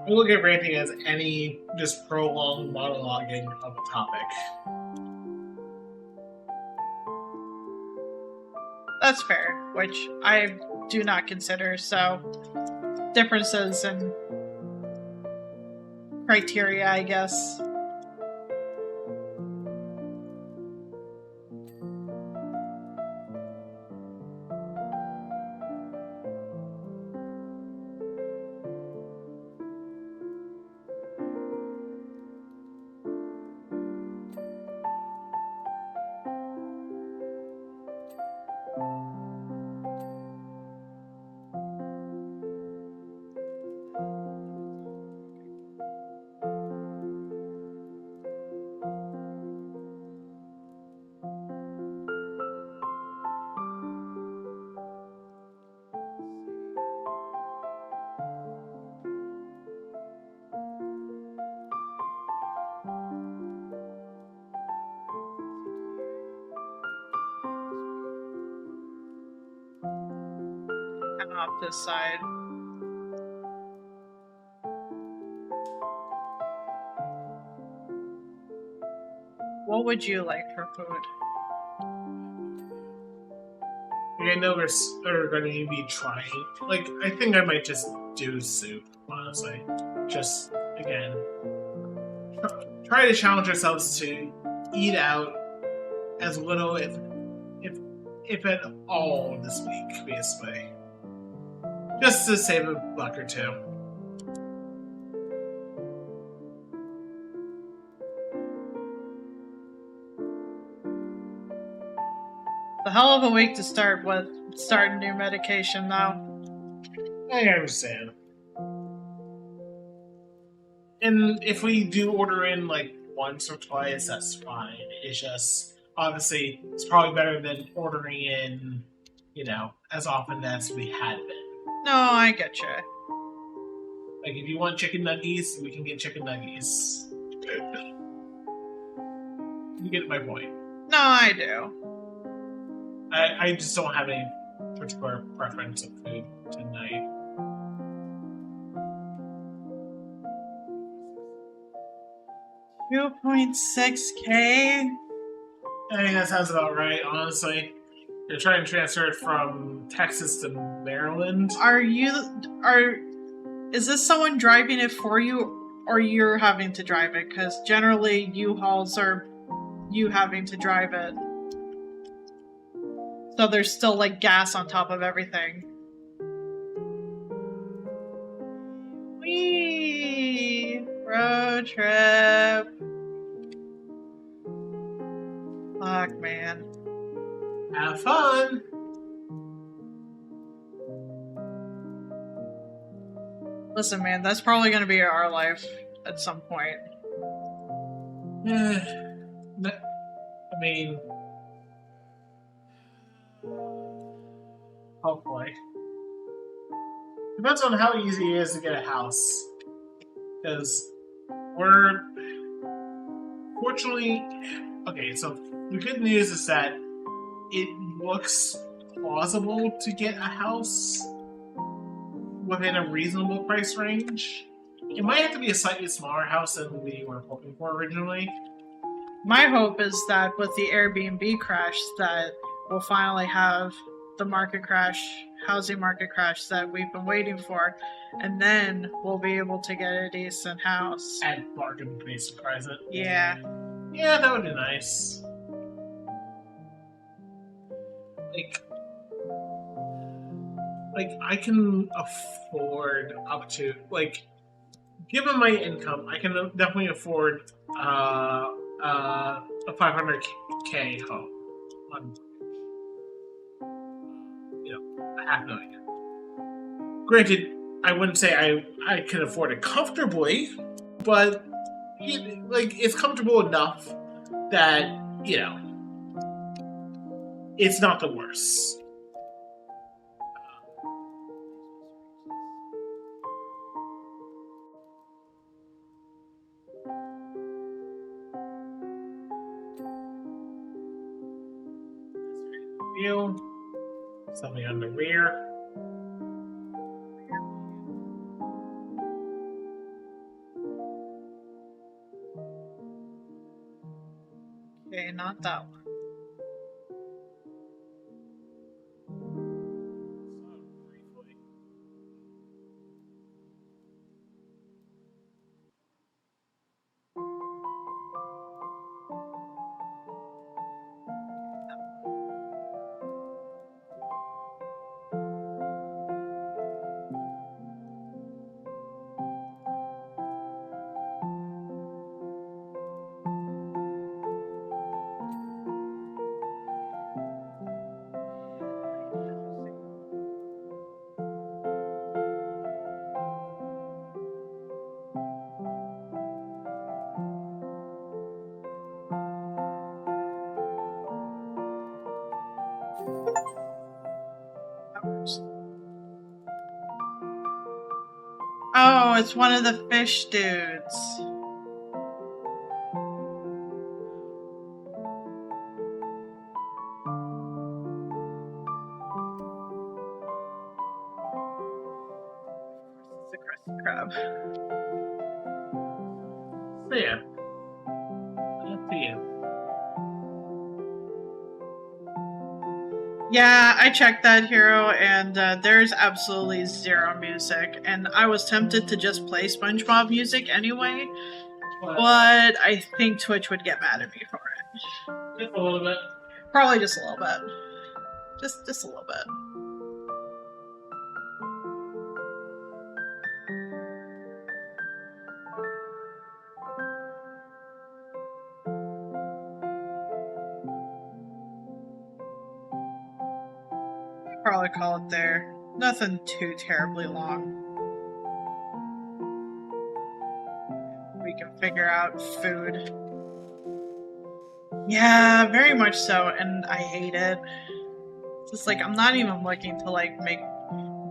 I look at ranting as any just prolonged monologuing of a topic. That's fair, which I do not consider, so differences in criteria, I guess. And off this side. What would you like for food? I know we're going to be trying. Like, I think I might just do soup, honestly. Just, again, try to challenge ourselves to eat out as little, if at all, this week, basically. Just to save a buck or two. The hell of a week to start with starting new medication, though. I understand. And if we do order in like once or twice, that's fine. It's just, obviously, it's probably better than ordering in, as often as we had been. No, I get you. Like, if you want chicken nuggies, we can get chicken nuggies. You get my point. No, I do. I just don't have any particular preference of food tonight. $2.6K? I think that sounds about right, honestly. They're trying to transfer it from Texas to Maryland. Is this someone driving it for you, or you're having to drive it? Because generally U-Hauls are you having to drive it. So there's still like gas on top of everything. Road trip. Fuck, man. Have fun. Listen, man, that's probably gonna be our life at some point. I mean, hopefully. Depends on how easy it is to get a house. Because we're fortunately okay, so the good news is that it looks plausible to get a house within a reasonable price range. It might have to be a slightly smaller house than we were hoping for originally. My hope is that with the Airbnb crash, that we'll finally have the market crash, housing market crash that we've been waiting for, and then we'll be able to get a decent house. At bargain basement price it. Yeah. Yeah, that would be nice. Like I can afford up to given my income, I can definitely afford a 500K home on a $500,000. Granted, I wouldn't say I can afford it comfortably, but it's comfortable enough that it's not the worst. Wheel, something on the rear. Okay, not that one. Oh, it's one of the fish dudes. It's a Krusty Krab. So yeah. Up to you. Yeah, I checked that, Hero, and there's absolutely zero music. And I was tempted to just play SpongeBob music anyway, but I think Twitch would get mad at me for it. Just a little bit. Probably just a little bit. Just a little bit. Probably call it there. Nothing too terribly long. We can figure out food. Yeah, very much so, and I hate it. It's just I'm not even looking to make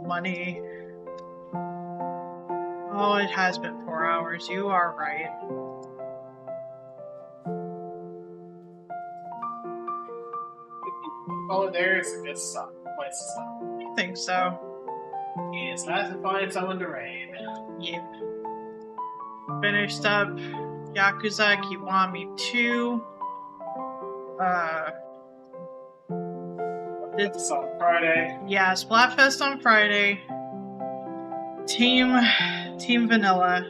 money. Oh, it has been 4 hours. You are right. Oh, there's a good stop. Place to stop. I think so. It's nice to find someone to raid. Yep. Finished up Yakuza Kiwami 2. It's on Friday. Yeah, Splatfest on Friday. Team Vanilla.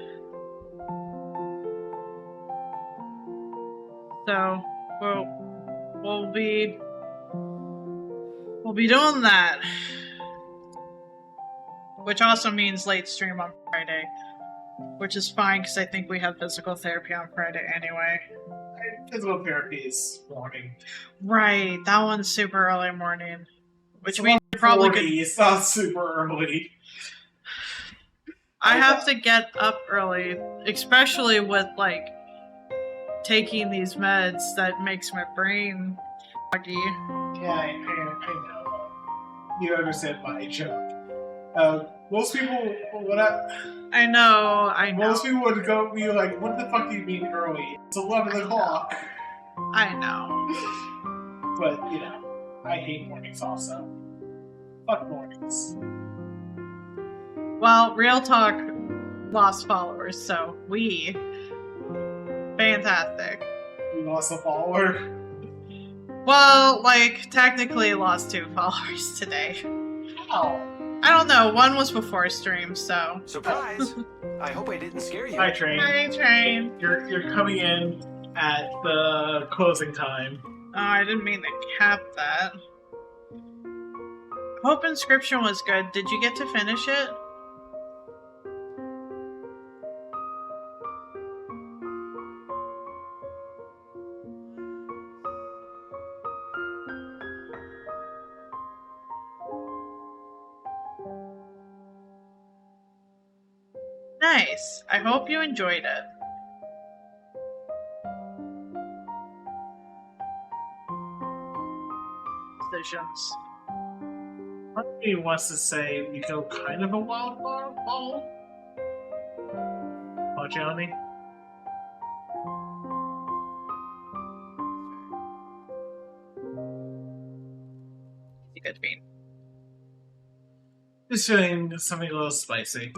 So we'll be doing that, which also means late stream on Friday. which is fine because I think we have physical therapy on Friday anyway. Physical therapy is morning. Right, that one's super early morning, which means you probably 40, could. it's not super early. I have to get up early, especially with like taking these meds that makes my brain foggy. Yeah, I know. You understand my joke. Most people, I know. most people would go be like, "What the fuck do you mean early? It's 11 o'clock." I know. But I hate mornings also. Fuck mornings. Well, real talk, lost followers, so we fantastic. We lost a follower. Well, like technically lost 2 followers today. How? I don't know. One was before stream, so. Surprise! I hope I didn't scare you. Hi, Train. Hi, Train. You're coming in at the closing time. Oh, I didn't mean to cap that. Hope Inscription was good. Did you get to finish it? Nice. I hope you enjoyed it. Decisions. Part of me wants to say we go kind of a wild ball. Oh, Johnny. It's a good bean. Just doing something a little spicy.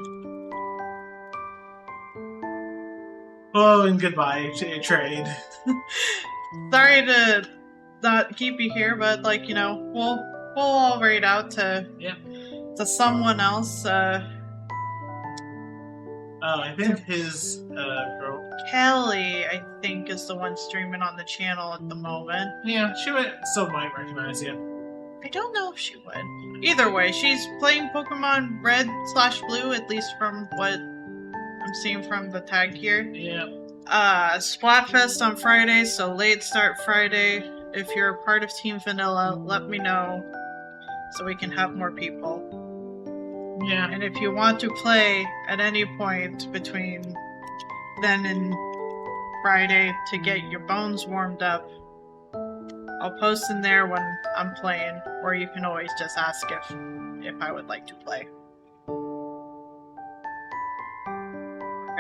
Oh, and goodbye, trade. Sorry to not keep you here, but like we'll all raid out to someone else. I think his girl. Kelly, I think, is the one streaming on the channel at the moment. Yeah, she still might recognize you. I don't know if she would. Either way, she's playing Pokemon Red/Blue, at least from what I'm seeing from the tag here. Yeah. Splatfest on Friday, so late start Friday. If you're a part of Team Vanilla, let me know so we can have more people. Yeah. And if you want to play at any point between then and Friday to get your bones warmed up, I'll post in there when I'm playing, or you can always just ask if I would like to play.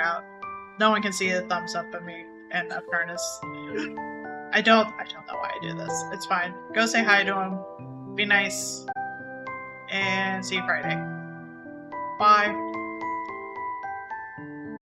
Out. No one can see the thumbs up of me and Apernus. I don't know why I do this. It's fine. Go say hi to him. Be nice. And see you Friday. Bye.